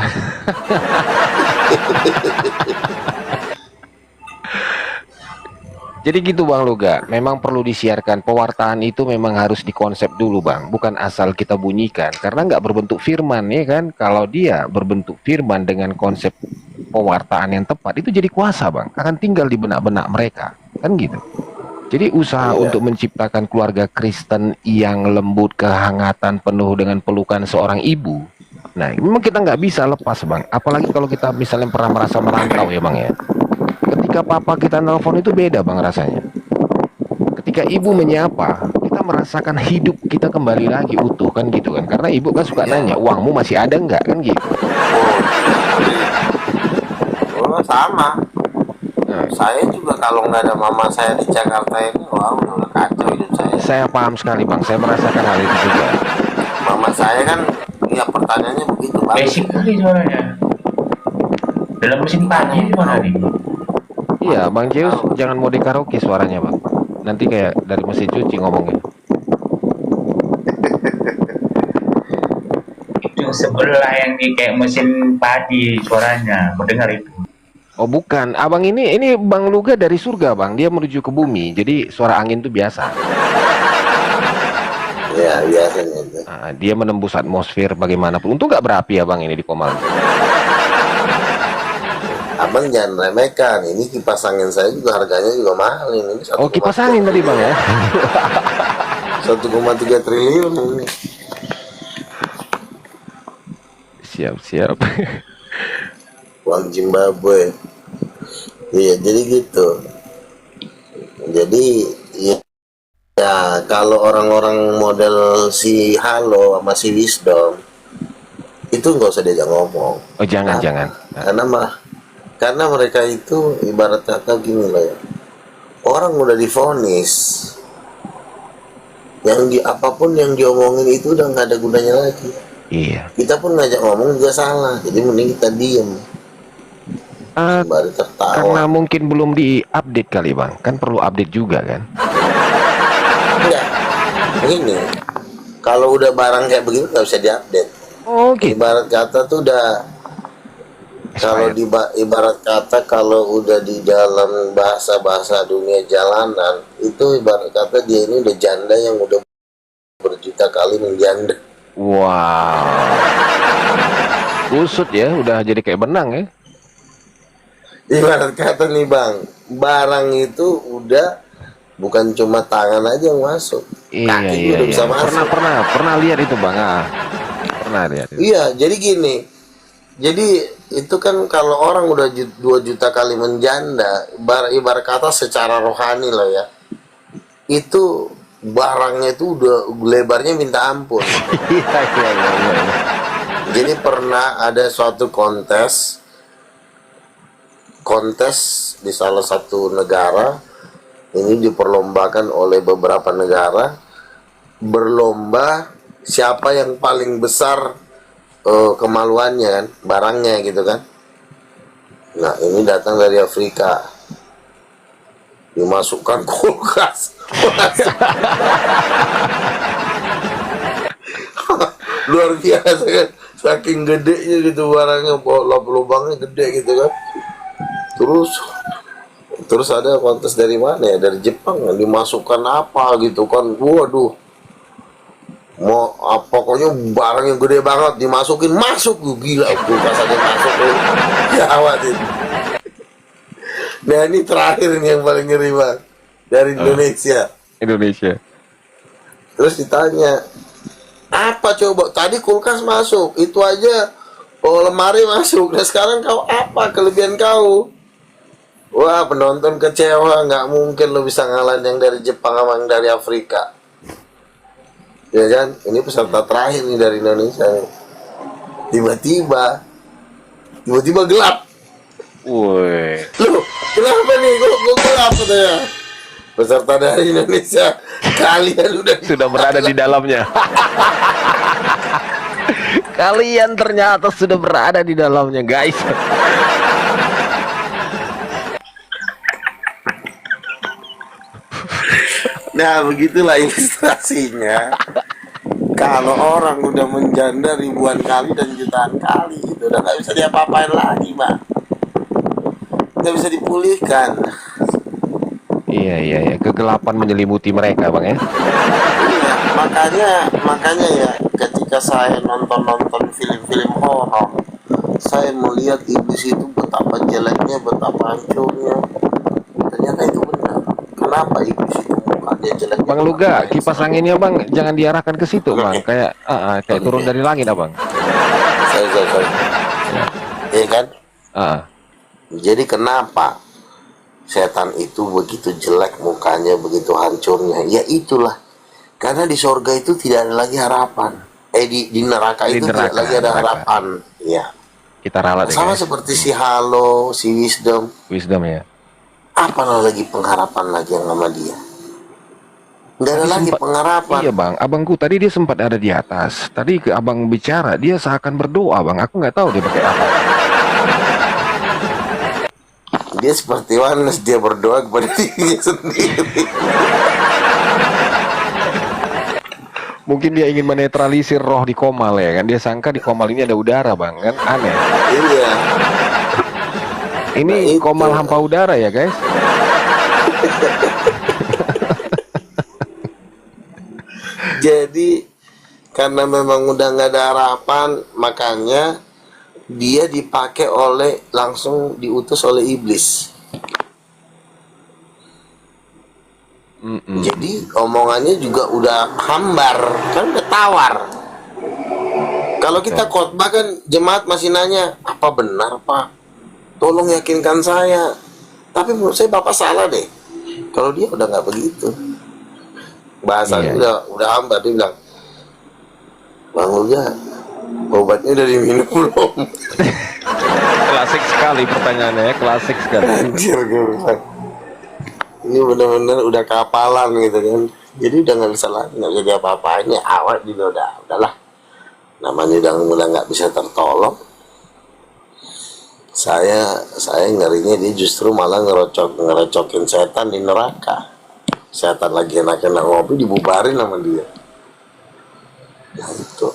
Jadi gitu Bang Luga, memang perlu disiarkan pewartaan itu memang harus dikonsep dulu Bang, bukan asal kita bunyikan karena nggak berbentuk firman ya kan. Kalau dia berbentuk firman dengan konsep pewartaan yang tepat itu jadi kuasa Bang, akan tinggal di benak-benak mereka kan gitu. Jadi usaha untuk menciptakan keluarga Kristen yang lembut, kehangatan, penuh dengan pelukan seorang ibu. Nah, memang kita nggak bisa lepas Bang, apalagi kalau kita misalnya pernah merasa merantau ya Bang ya. Ketika papa kita nelpon itu beda Bang rasanya. Ketika ibu menyapa, kita merasakan hidup kita kembali lagi utuh kan gitu kan. Karena ibu kan suka nanya, uangmu masih ada nggak kan gitu. Oh sama. Saya juga kalau nggak ada mama saya di Jakarta ini, wah udah kacau hidup saya. Saya paham sekali Bang, saya merasakan hal itu juga. Mama saya kan, ya pertanyaannya begitu Bang. Basic kali suaranya. Dalam mesin pagi mana nih? Iya Bang Zeus, jangan mode karaoke suaranya Bang. Nanti kayak dari mesin cuci ngomongnya. Itu sebelah yang di kayak mesin padi suaranya. Mendengar itu. Oh bukan, abang ini Bang Luga dari surga Bang, dia menuju ke bumi, jadi suara angin tuh biasa. Ya biasanya itu. Nah, dia menembus atmosfer bagaimanapun. Untung nggak berapi ya Bang ini di Komal. Abang jangan remehkan. Ini kipas angin saya juga harganya juga mahal ini. Oh, kipas angin tadi bang ya. 1,3 triliun ini. Siap. Uang Zimbabwe. Iya, jadi gitu. Jadi ya kalau orang-orang model si Halo sama si Wisdom itu nggak usah diajak ngomong. Oh jangan. Karena mereka itu ibarat kata gini loh ya. Orang udah divonis. Apapun yang diomongin itu udah nggak ada gunanya lagi. Iya. Kita pun ngajak ngomong juga salah. Jadi mending kita diem. Baru tertawa. Karena mungkin belum di-update kali bang. Kan perlu update juga kan. Enggak. Ini kalau udah barang kayak begini nggak bisa diupdate. Oh gitu. Ibarat kata tuh udah kalau di ibarat kata kalau udah di dalam bahasa dunia jalanan itu ibarat kata dia ini udah janda yang udah berjuta kali menjanda. Wow. Usut ya, udah jadi kayak benang ya. Ibarat kata nih bang, barang itu udah bukan cuma tangan aja yang masuk, kaki udah bisa masuk. Pernah lihat itu bang. Pernah lihat itu. Iya, jadi gini. Jadi itu kan kalau orang udah 2 juta kali menjanda, ibarat kata secara rohani lah ya, itu barangnya itu udah lebarnya minta ampun. Iya. Jadi pernah ada suatu kontes di salah satu negara, ini diperlombakan oleh beberapa negara, berlomba siapa yang paling besar kemaluannya kan, barangnya gitu kan. Nah ini datang dari Afrika, dimasukkan kulkas. Luar biasa kan, saking gedenya gitu barangnya, lubangnya gede gitu kan. Terus ada kontes dari mana ya, dari Jepang, dimasukkan apa gitu kan. Waduh, pokoknya barang yang gede banget dimasukin, masuk gila, kulkas aja masuk ya awatin. Nah ini terakhir ini yang paling ngeri bang, dari Indonesia. Terus ditanya, apa coba, tadi kulkas masuk, itu aja lemari masuk, nah sekarang kau apa kelebihan kau? Wah penonton kecewa, nggak mungkin lo bisa ngalahin yang dari Jepang sama yang dari Afrika. Ya kan, ini peserta terakhir nih dari Indonesia nih. Tiba-tiba gelap. Woi. Loh, kenapa nih kok gelap katanya? Peserta dari Indonesia, kalian Sudah berada di dalamnya. Kalian ternyata sudah berada di dalamnya, guys. Nah begitulah ilustrasinya. Kalau orang udah menjanda ribuan kali dan jutaan kali, itu udah nggak bisa diapa-apain lagi, Mbak. Nggak bisa dipulihkan. Iya. Kegelapan menyelimuti mereka, bang ya. Iya, makanya ya, ketika saya nonton film-film horor, saya melihat iblis itu betapa jeleknya, betapa hancurnya. Ternyata itu benar. Kenapa iblis itu mukanya jelek? Bang Luga, kipas anginnya bang, jangan diarahkan ke situ bang. Kayak turun dari langit abang. Saya. Iya kan? Jadi kenapa setan itu begitu jelek mukanya, begitu hancurnya? Ya itulah, karena di sorga itu tidak ada lagi harapan. Di neraka itu tidak lagi ada harapan. Ya. Kita ralat. Sama seperti si Halo, si Wisdom ya. Apa lagi pengharapan lagi yang sama dia? Nggak ada lagi pengharapan. Iya bang, abangku tadi dia sempat ada di atas. Tadi ke abang bicara, dia seakan berdoa bang. Aku nggak tahu dia pakai apa. Dia seperti Yohanes, dia berdoa kepada dirinya sendiri. Mungkin dia ingin menetralisir roh di komal ya kan. Dia sangka di komal ini ada udara bang, kan aneh. Iya. Ini komal hampa udara ya guys. Jadi karena memang udah nggak ada harapan, makanya dia dipakai oleh, langsung diutus oleh iblis. Jadi omongannya juga udah hambar, kan udah tawar. Kalau kita khotbah kan jemaat masih nanya, apa benar Pak? Tolong yakinkan saya. Tapi menurut saya Bapak salah deh. Kalau dia udah nggak begitu, bahasanya udah hambar. Dia bilang, Bang Uga, obatnya udah diminum belum? Klasik sekali pertanyaannya ya, klasik sekali. Anjir, gue bilang, ini benar-benar udah kapalan gitu kan. Jadi udah nggak bisa lagi, nggak jadi apa-apanya. Awal juga udahlah. Namanya udah nggak bisa tertolong. Saya ngerinya dia justru malah ngerecokin setan di neraka. Setan lagi enak-enak ngopi dibubarin sama dia. Nah itu.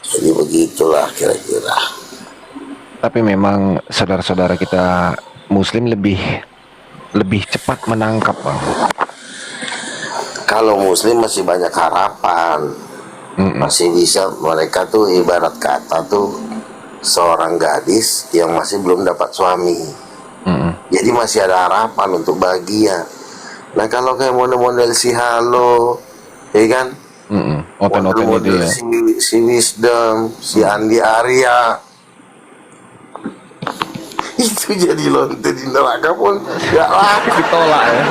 Jadi begitulah kira-kira. Tapi memang saudara-saudara kita Muslim lebih cepat menangkap, Bang. Kalau Muslim masih banyak harapan, masih bisa. Mereka tuh ibarat kata tuh seorang gadis yang masih belum dapat suami. Jadi masih ada harapan untuk bahagia. Nah kalau kayak model-model si Halo, ya kan? Oten-oten itu ya. Si Wisdom, si Andi Arya, itu jadi lonte di neraka pun gak laku. Ditolak ya.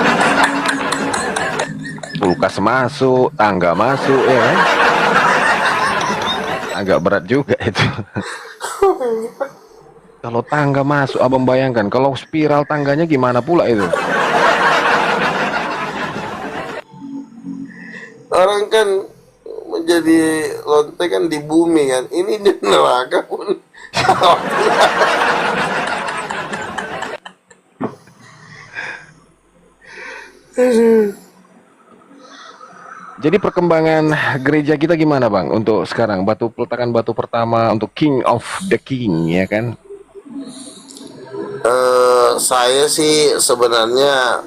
Kulkas masuk, tangga masuk ya kan? Agak berat juga itu. Kalau tangga masuk, abang bayangkan kalau spiral tangganya gimana pula itu? Orang kan menjadi lonte kan di bumi kan, ini di neraka pun. Jadi perkembangan gereja kita gimana Bang untuk sekarang? Peletakan batu pertama untuk King of the King ya kan? Saya sih sebenarnya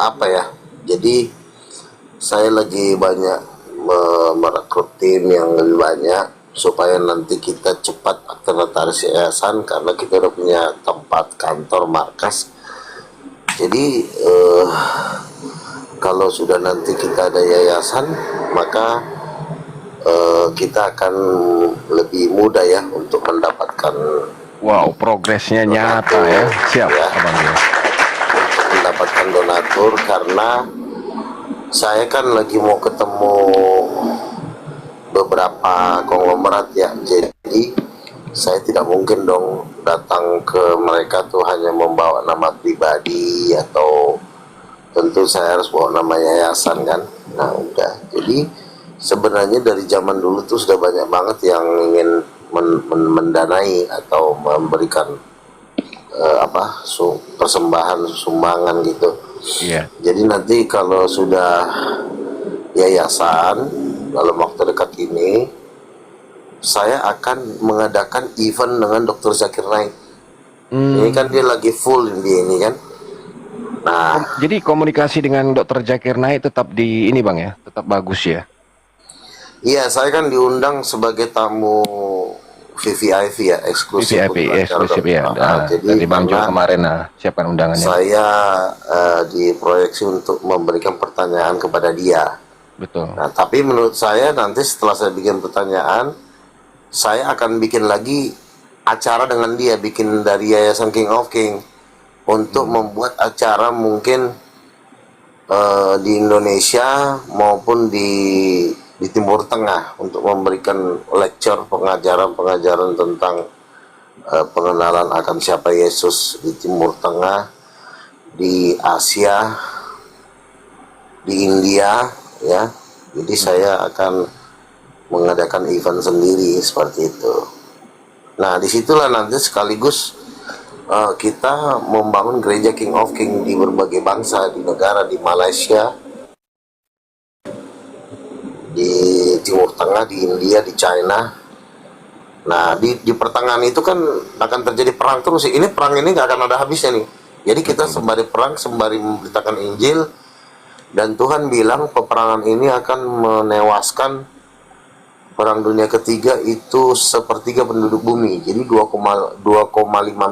apa ya? Jadi saya lagi banyak merekrut tim yang lebih banyak supaya nanti kita cepat akreditasi yayasan karena kita udah punya tempat kantor markas. Jadi kalau sudah nanti kita ada yayasan, maka kita akan lebih mudah ya untuk mendapatkan. Wow, progresnya nyata ya. Siap, ya, Abang ya. untuk mendapatkan donatur karena saya kan lagi mau ketemu beberapa konglomerat ya. Jadi saya tidak mungkin dong datang ke mereka tuh hanya membawa nama pribadi atau tentu saya harus bawa nama yayasan kan. Nah udah, jadi sebenarnya dari zaman dulu tuh sudah banyak banget yang ingin mendanai atau memberikan persembahan sumbangan gitu. Iya. Jadi nanti kalau sudah yayasan dalam waktu dekat ini, saya akan mengadakan event dengan Dr. Zakir Naik. Ini kan dia lagi full di ini kan. Nah, Jadi komunikasi dengan Dr. Zakir Naik tetap di ini Bang ya, tetap bagus ya. iya saya kan diundang sebagai tamu VVIP ya, eksklusif. VIP untuk acara eksklusif dokter. ya. Jadi Dari Bang Jo karena kemarin siapkan undangannya. saya diproyeksi untuk memberikan pertanyaan kepada dia. Betul. Nah, tapi menurut saya nanti setelah saya bikin pertanyaan, saya akan bikin lagi acara dengan dia, bikin dari Yayasan King of King untuk membuat acara mungkin di Indonesia maupun di Timur Tengah untuk memberikan lecture pengajaran tentang pengenalan akan siapa Yesus di Timur Tengah, di Asia, di India ya. Jadi saya akan mengadakan event sendiri seperti itu. Nah disitulah nanti sekaligus kita membangun gereja King of King di berbagai bangsa, di negara, di Malaysia, di Timur Tengah, di India, di China. Nah di pertengahan itu kan akan terjadi perang terus. Ini perang ini nggak akan ada habisnya nih. Jadi kita sembari perang, sembari memberitakan Injil, Dan Tuhan bilang peperangan ini akan menewaskan, perang dunia ketiga itu sepertiga penduduk bumi. Jadi 2,5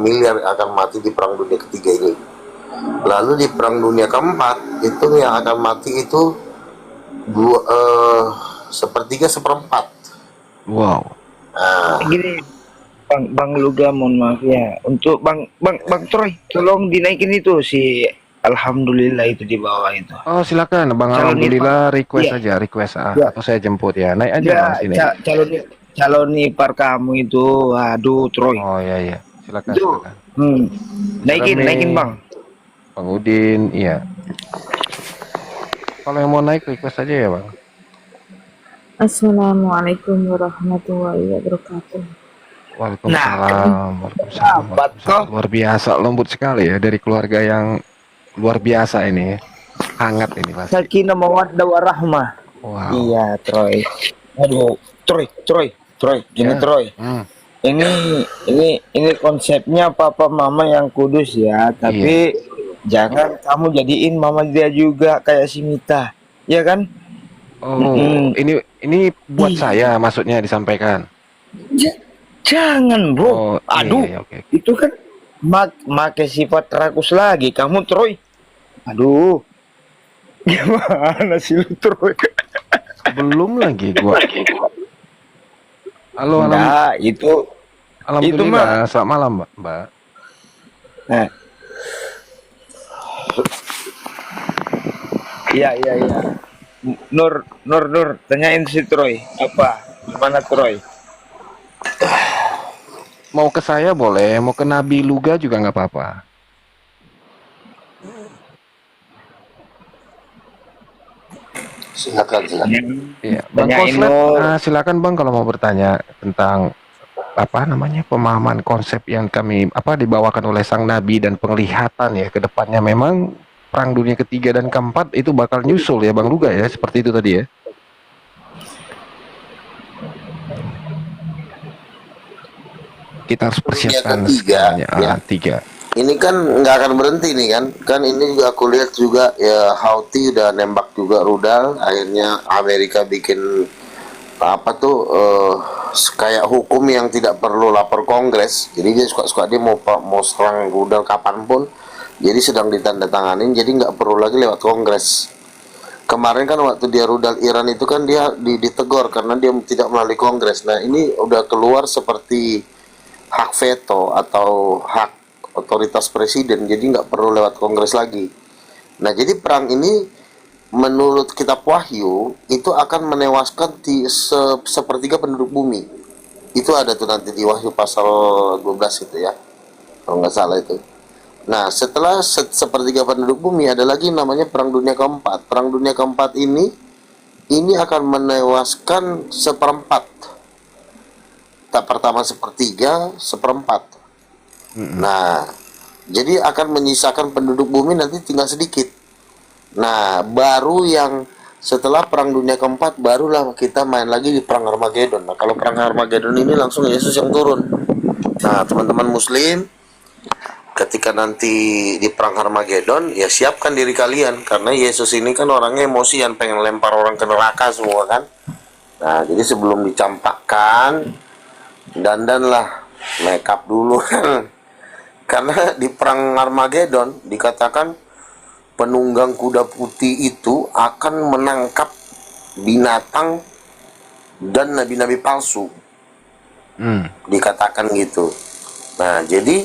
miliar akan mati di perang dunia ketiga ini. Lalu di perang dunia keempat itu yang akan mati itu sepertiga seperempat. Wow. Nah, Gini, Bang Luga, mohon maaf ya. Untuk Bang Troy, tolong dinaikin itu si Alhamdulillah itu di bawah itu. Oh, silakan Bang. Calon Alhamdulillah, request Iya. aja, request Ya. atau saya jemput ya. Naik aja Ya, Bang sini. calon ipar kamu itu, aduh Troy. Oh iya. Silakan, Itu. silakan. Naikin Rame. Bang. Bang Udin, iya. Kalau yang mau naik request aja ya Bang. Assalamualaikum warahmatullahi wabarakatuh. Waalaikumsalam. Waalaikumsalam. Sahabat kok. Luar biasa, lembut sekali ya dari keluarga yang luar biasa ini. Hangat ini pasti. Sakinah mawaddah warahmah. Wow. Iya, Troy. Aduh, Troy, gini Ya. Troy. Hmm. Ini konsepnya papa mama yang kudus ya, tapi jangan kamu jadiin mama dia juga kayak si Mita, ya kan? Oh, ini buat saya maksudnya disampaikan. Jangan bro, Oh, aduh, iya, oke. itu kan make sifat rakus lagi kamu Troy. Aduh, gimana sih lu Troy? Belum lagi gua. Halo, Nah, itu alhamdulillah. Selamat malam, Mbak. Nah. Iya. Nur, tanyain si Troy. Apa? Gimana Troy? Mau ke saya boleh, mau ke Nabi Luga juga nggak apa-apa. silakan. Iya, Bang Tanyain Koslet, Nur. silakan Bang kalau mau bertanya tentang apa namanya pemahaman konsep yang kami dibawakan oleh sang Nabi dan penglihatan ya ke depannya. Memang perang dunia ketiga dan keempat itu bakal nyusul ya Bang Luga ya, seperti itu tadi ya. Kita harus persiapkan ketiga, semuanya. ya. Tiga. Ini kan nggak akan berhenti nih kan ini juga aku lihat juga ya, Houthi udah nembak juga rudal. Akhirnya Amerika bikin kayak hukum yang tidak perlu lapor Kongres. Jadi dia suka-suka dia mau serang rudal kapanpun, jadi sedang ditandatanganin, jadi nggak perlu lagi lewat Kongres. Kemarin kan waktu dia rudal Iran itu kan dia ditegur karena dia tidak melalui Kongres. Nah ini udah keluar seperti hak veto atau hak otoritas presiden, jadi nggak perlu lewat Kongres lagi. Nah jadi perang ini menurut kitab Wahyu itu akan menewaskan sepertiga penduduk bumi. Itu ada tuh nanti di Wahyu pasal 12 itu ya, kalau nggak salah itu. Nah setelah sepertiga penduduk bumi ada lagi namanya perang dunia keempat. Perang dunia keempat ini akan menewaskan seperempat. Tak pertama sepertiga, seperempat. Nah, jadi akan menyisakan penduduk bumi nanti tinggal sedikit. Nah, baru yang setelah perang dunia keempat barulah kita main lagi di perang Armageddon. Nah, kalau perang Armageddon ini langsung Yesus yang turun. Nah, teman-teman muslim, ketika nanti di perang Armageddon, ya siapkan diri kalian karena Yesus ini kan orangnya emosian, pengen lempar orang ke neraka semua kan. Nah, jadi sebelum dicampakkan, dandanlah, make up dulu kan. Karena di perang Armageddon dikatakan penunggang kuda putih itu akan menangkap binatang dan nabi-nabi palsu. Dikatakan gitu. Nah, jadi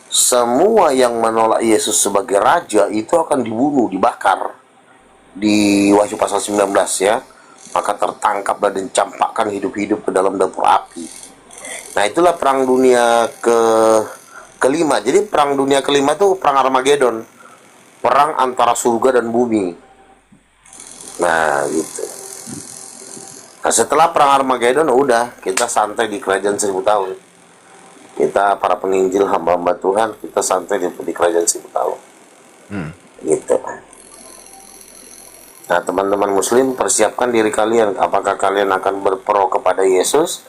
semua yang menolak Yesus sebagai raja itu akan dibunuh, dibakar. Di Wahyu pasal 19 ya. Maka tertangkaplah dan dicampakkan hidup-hidup ke dalam dapur api. Nah, itulah perang dunia kelima. Jadi perang dunia kelima itu perang Armageddon, perang antara surga dan bumi. Nah gitu. Nah setelah perang Armageddon udah kita santai di kerajaan 1000 tahun. Kita para penginjil hamba-hamba Tuhan kita santai di kerajaan 1000 tahun. Gitu. Nah teman-teman muslim, persiapkan diri kalian. Apakah kalian akan berpro kepada Yesus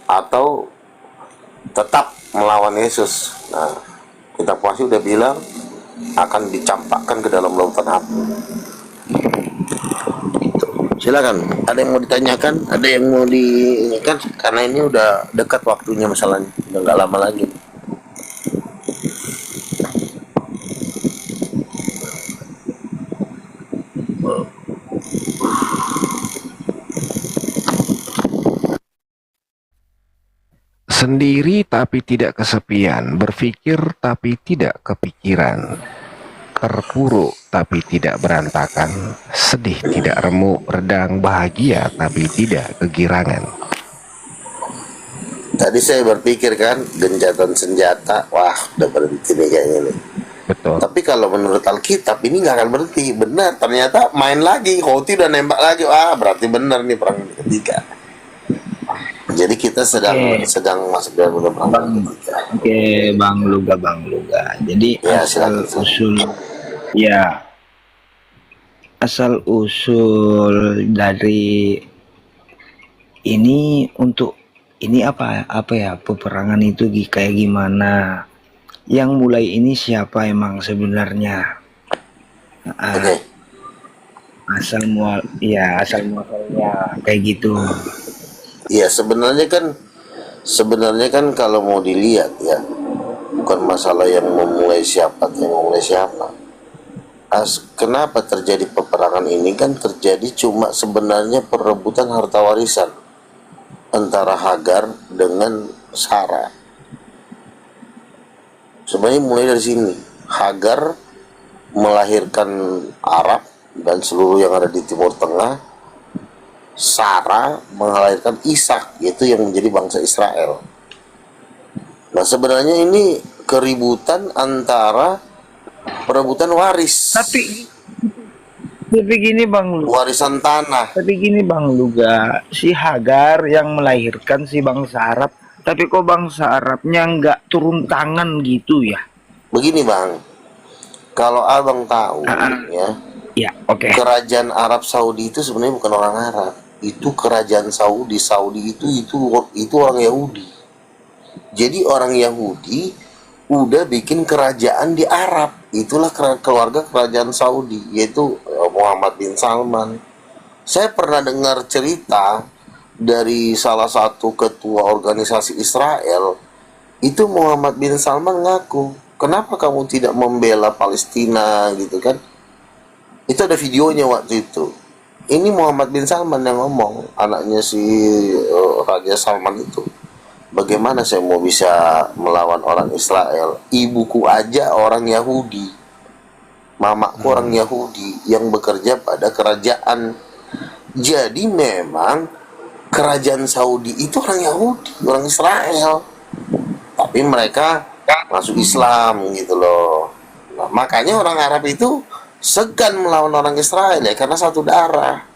atau tetap melawan Yesus? Nah, kitab Wahyu udah bilang akan dicampakkan ke dalam lautan api. Gitu. Silakan. Ada yang mau ditanyakan? Ada yang mau kan? Karena ini udah dekat waktunya masalahnya. Udah nggak lama lagi. Sendiri tapi tidak kesepian, berpikir tapi tidak kepikiran, terpuruk tapi tidak berantakan, sedih tidak remuk, redang bahagia tapi tidak kegirangan. Tadi saya berpikir kan, gencatan senjata, wah udah berhenti nih kayaknya nih. Betul. Tapi kalau menurut Alkitab ini nggak akan berhenti. Benar, ternyata main lagi, Houthi udah nembak lagi. Wah, berarti benar nih perang ketiga. Jadi kita sedang masuk dalam perang ketiga. Oke, Bang Luga. Jadi Ya, asal silakan. usul ya asal usul dari ini untuk ini apa ya peperangan itu kayak gimana? Yang mulai ini siapa emang sebenarnya? Oke. Asal muasalnya kayak gitu. Iya, sebenarnya kan kalau mau dilihat ya, bukan masalah yang memulai siapa. Kenapa terjadi peperangan ini kan terjadi cuma sebenarnya perebutan harta warisan antara Hagar dengan Sarah. Sebenarnya mulai dari sini. Hagar melahirkan Arab dan seluruh yang ada di Timur Tengah. Sarah melahirkan Ishak, yaitu yang menjadi bangsa Israel. Nah, sebenarnya ini keributan antara perebutan waris. Tapi gini Bang Luga. Warisan tanah. Tapi gini Bang Luga, si Hagar yang melahirkan si bangsa Arab, tapi kok bangsa Arabnya nggak turun tangan gitu ya? Begini Bang, kalau abang tahu Ya, oke. kerajaan Arab Saudi itu sebenarnya bukan orang Arab, itu kerajaan Saudi. Saudi itu orang Yahudi. Jadi orang Yahudi udah bikin kerajaan di Arab. Itulah keluarga kerajaan Saudi, yaitu Muhammad bin Salman. Saya pernah dengar cerita dari salah satu ketua organisasi Israel, itu Muhammad bin Salman ngaku, kenapa kamu tidak membela Palestina gitu kan? Itu ada videonya waktu itu. Ini Muhammad bin Salman yang ngomong, anaknya si Raja Salman itu. Bagaimana saya mau bisa melawan orang Israel? Ibuku aja orang Yahudi, mamaku orang Yahudi yang bekerja pada kerajaan. Jadi memang kerajaan Saudi itu orang Yahudi, orang Israel. Tapi mereka masuk Islam gitu loh. Nah, makanya orang Arab itu segan melawan orang Israel ya, karena satu darah.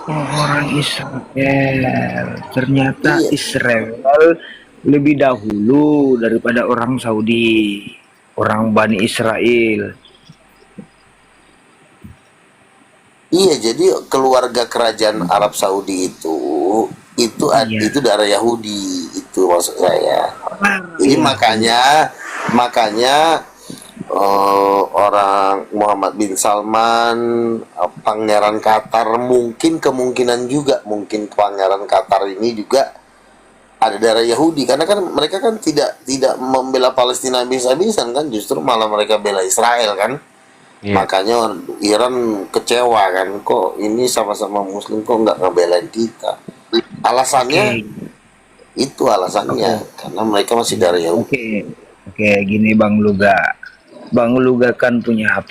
Orang Israel, ternyata Iya. Israel lebih dahulu daripada orang Saudi, orang Bani Israel. Iya, jadi keluarga kerajaan Arab Saudi itu Iya. itu darah Yahudi, itu maksud saya. Jadi makanya orang Muhammad bin Salman, Pangeran Qatar, mungkin Pangeran Qatar ini juga ada darah Yahudi, karena kan mereka kan tidak membela Palestina habis-habisan kan, justru malah mereka bela Israel kan. Iya. Makanya Iran kecewa kan, kok ini sama-sama Muslim kok nggak ngebelain kita. Alasannya itu alasannya karena mereka masih darah Yahudi. Oke, gini Bang Luga. Bang Luga kan punya HP,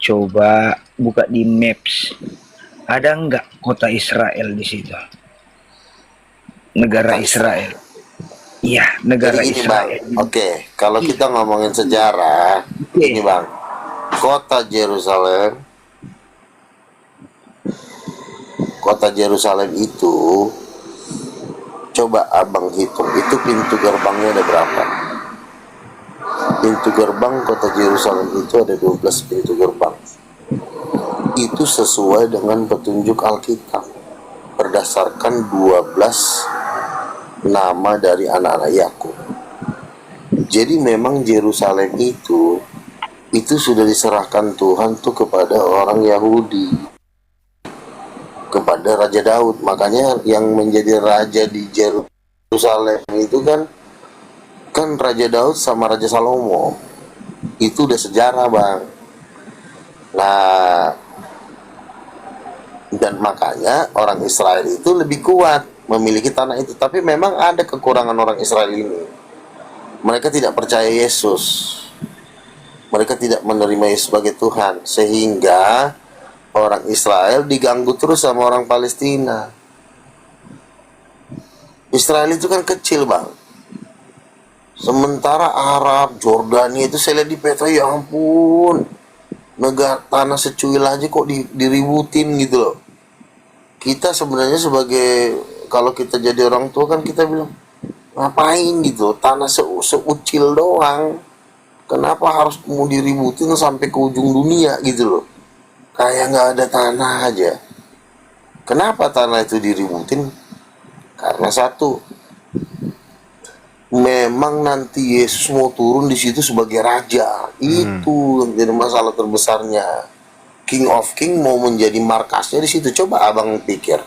coba buka di Maps. Ada nggak kota Israel di situ? Negara Israel. Iya, negara Jadi gini Israel. Bang, oke, kalau kita ngomongin sejarah, ini Bang, kota Yerusalem itu, coba abang hitung, itu pintu gerbangnya ada berapa? Pintu gerbang kota Yerusalem itu ada 12 pintu gerbang. Itu sesuai dengan petunjuk Alkitab, berdasarkan 12 nama dari anak-anak Yakub. Jadi memang Yerusalem itu itu sudah diserahkan Tuhan tuh kepada orang Yahudi, kepada Raja Daud. Makanya yang menjadi raja di Yerusalem itu kan Raja Daud sama Raja Salomo. Itu udah sejarah, Bang. Nah, dan makanya orang Israel itu lebih kuat memiliki tanah itu. Tapi memang ada kekurangan orang Israel ini. Mereka tidak percaya Yesus. Mereka tidak menerima Yesus sebagai Tuhan. Sehingga orang Israel diganggu terus sama orang Palestina. Israel itu kan kecil, Bang. Sementara Arab, Jordania itu saya lihat di peta, ya ampun, negara tanah secuil aja kok diributin gitu loh. Kita sebenarnya sebagai, kalau kita jadi orang tua kan kita bilang, ngapain gitu, tanah seucil doang, kenapa harus mau diributin sampai ke ujung dunia gitu loh. Kayak nggak ada tanah aja. Kenapa tanah itu diributin? Karena satu, memang nanti Yesus mau turun di situ sebagai raja. Itu yang jadi masalah terbesarnya. King of King mau menjadi markasnya di situ. Coba abang pikir,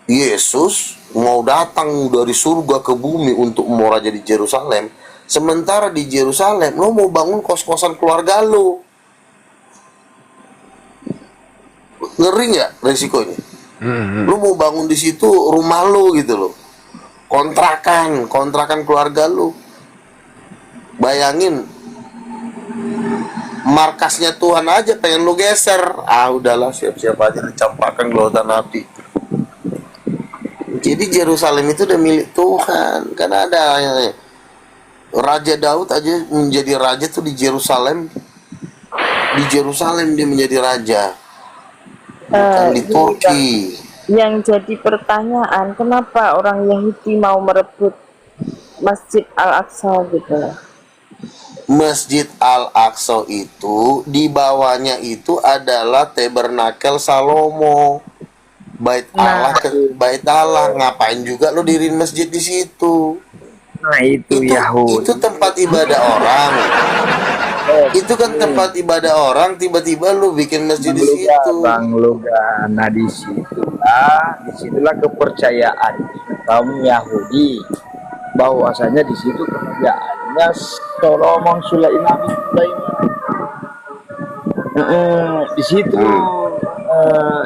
Yesus mau datang dari surga ke bumi untuk mau raja di Yerusalem. Sementara di Yerusalem lo mau bangun kos-kosan keluarga lo. Ngeri nggak resikonya? Lo mau bangun di situ rumah lo gitu loh. Kontrakan keluarga lu. Bayangin, markasnya Tuhan aja pengen lu geser. Udahlah, siap-siap aja dicampakkan ke lautan api. Jadi Yerusalem itu udah milik Tuhan. Karena ada Raja Daud aja menjadi raja tuh di Yerusalem. Di Yerusalem dia menjadi raja, bukan di Turki. Yang jadi pertanyaan, kenapa orang Yahudi mau merebut Masjid Al-Aqsa gitu? Masjid Al-Aqsa itu di bawahnya itu adalah tabernakel Salomo, bait Allah. Bait Allah, ngapain juga lo diriin masjid di situ? Nah itu Yahudi. Itu tempat ibadah orang. Itu kan tempat ibadah orang, tiba-tiba lu bikin masjid di situ. Bang Loga. Nah disitulah kepercayaan kaum Yahudi, bahwasanya di situ kerajaannya Solomon Sulaiman. Di situ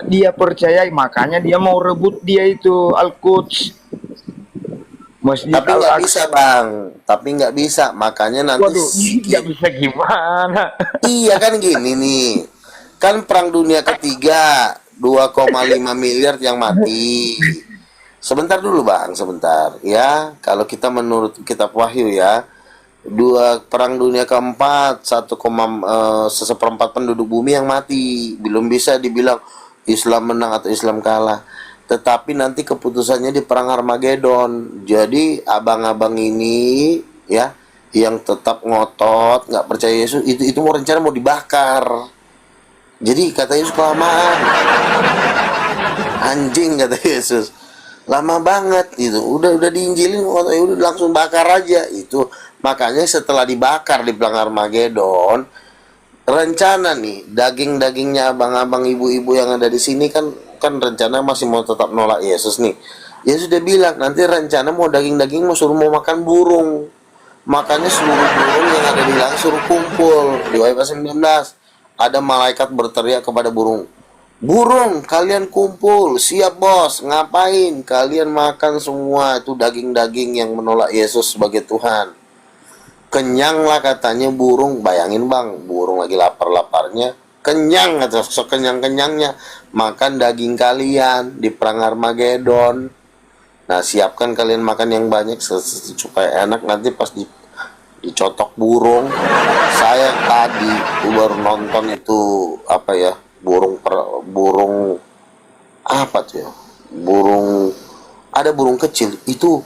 dia percaya, makanya dia mau rebut dia itu Al-Quds. Tapi nggak bisa, Bang. Tapi nggak bisa. Makanya nanti nggak bisa gimana? Iya kan gini nih. Kan perang dunia ketiga 2,5 miliar yang mati. Sebentar dulu, Bang, sebentar ya. Kalau kita menurut kitab Wahyu ya, perang dunia keempat 1,4 penduduk bumi yang mati. Belum bisa dibilang Islam menang atau Islam kalah. Tetapi nanti keputusannya di perang Armageddon. Jadi abang-abang ini ya, yang tetap ngotot nggak percaya Yesus, itu mau rencana mau dibakar. Jadi kata Yesus, kelamaan. Anjing, kata Yesus, lama banget itu. Udah diinjilin, udah langsung bakar aja itu. Makanya setelah dibakar di perang Armageddon, rencana nih daging-dagingnya abang-abang ibu-ibu yang ada di sini kan rencana masih mau tetap nolak Yesus nih. Yesus udah bilang nanti rencana mau daging-daging mau suruh mau makan burung. Makanya seluruh burung yang ada di langit suruh kumpul. Di Wahyu 19 ada malaikat berteriak kepada burung, burung kalian kumpul, siap bos, ngapain? Kalian makan semua itu daging-daging yang menolak Yesus sebagai Tuhan. Kenyang lah katanya burung. Bayangin, Bang, burung lagi lapar-laparnya, kenyang atau sekenyang-kenyangnya makan daging kalian di perang Armageddon. Nah, siapkan kalian makan yang banyak supaya enak nanti pas dicotok burung. Saya tadi baru nonton itu apa ya, burung apa tuh ya, ada burung kecil itu,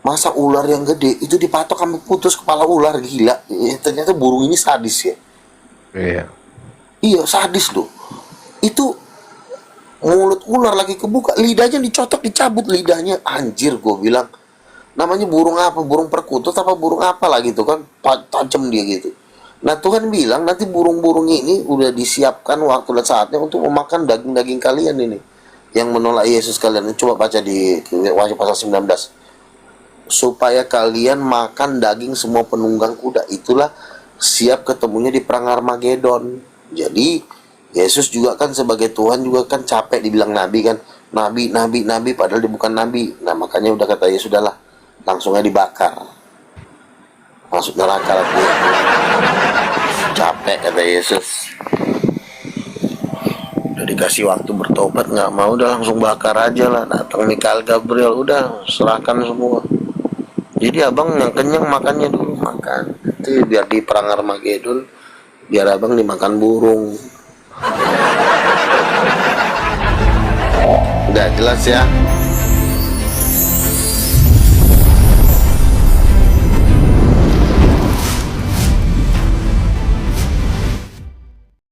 masa ular yang gede itu dipatok sampai putus kepala ular. Gila, ternyata burung ini sadis ya. Iya, sadis loh. Itu mulut ular lagi kebuka, lidahnya dicotok, dicabut lidahnya. Anjir, gue bilang, namanya burung apa? Burung perkutut apa burung apa lah gitu kan, tajam dia gitu. Nah Tuhan bilang nanti burung-burung ini udah disiapkan waktu dan saatnya untuk memakan daging-daging kalian ini, yang menolak Yesus kalian. Coba baca di Wahyu pasal 19. Supaya kalian makan daging semua penunggang kuda. Itulah siap ketemunya di perang Armageddon. Jadi Yesus juga kan sebagai Tuhan juga kan capek dibilang nabi kan. Nabi, padahal dia bukan nabi. Nah makanya udah kata Yesus, sudahlah, langsungnya dibakar, masuk neraka lagi. Capek kata Yesus. Udah dikasih waktu bertobat nggak mau, udah langsung bakar aja lah. Datang Mikael Gabriel, udah serahkan semua. Jadi abang yang kenyang makannya dulu, makan. Itu biar di perang Armageddon, biar abang dimakan burung. Udah jelas ya.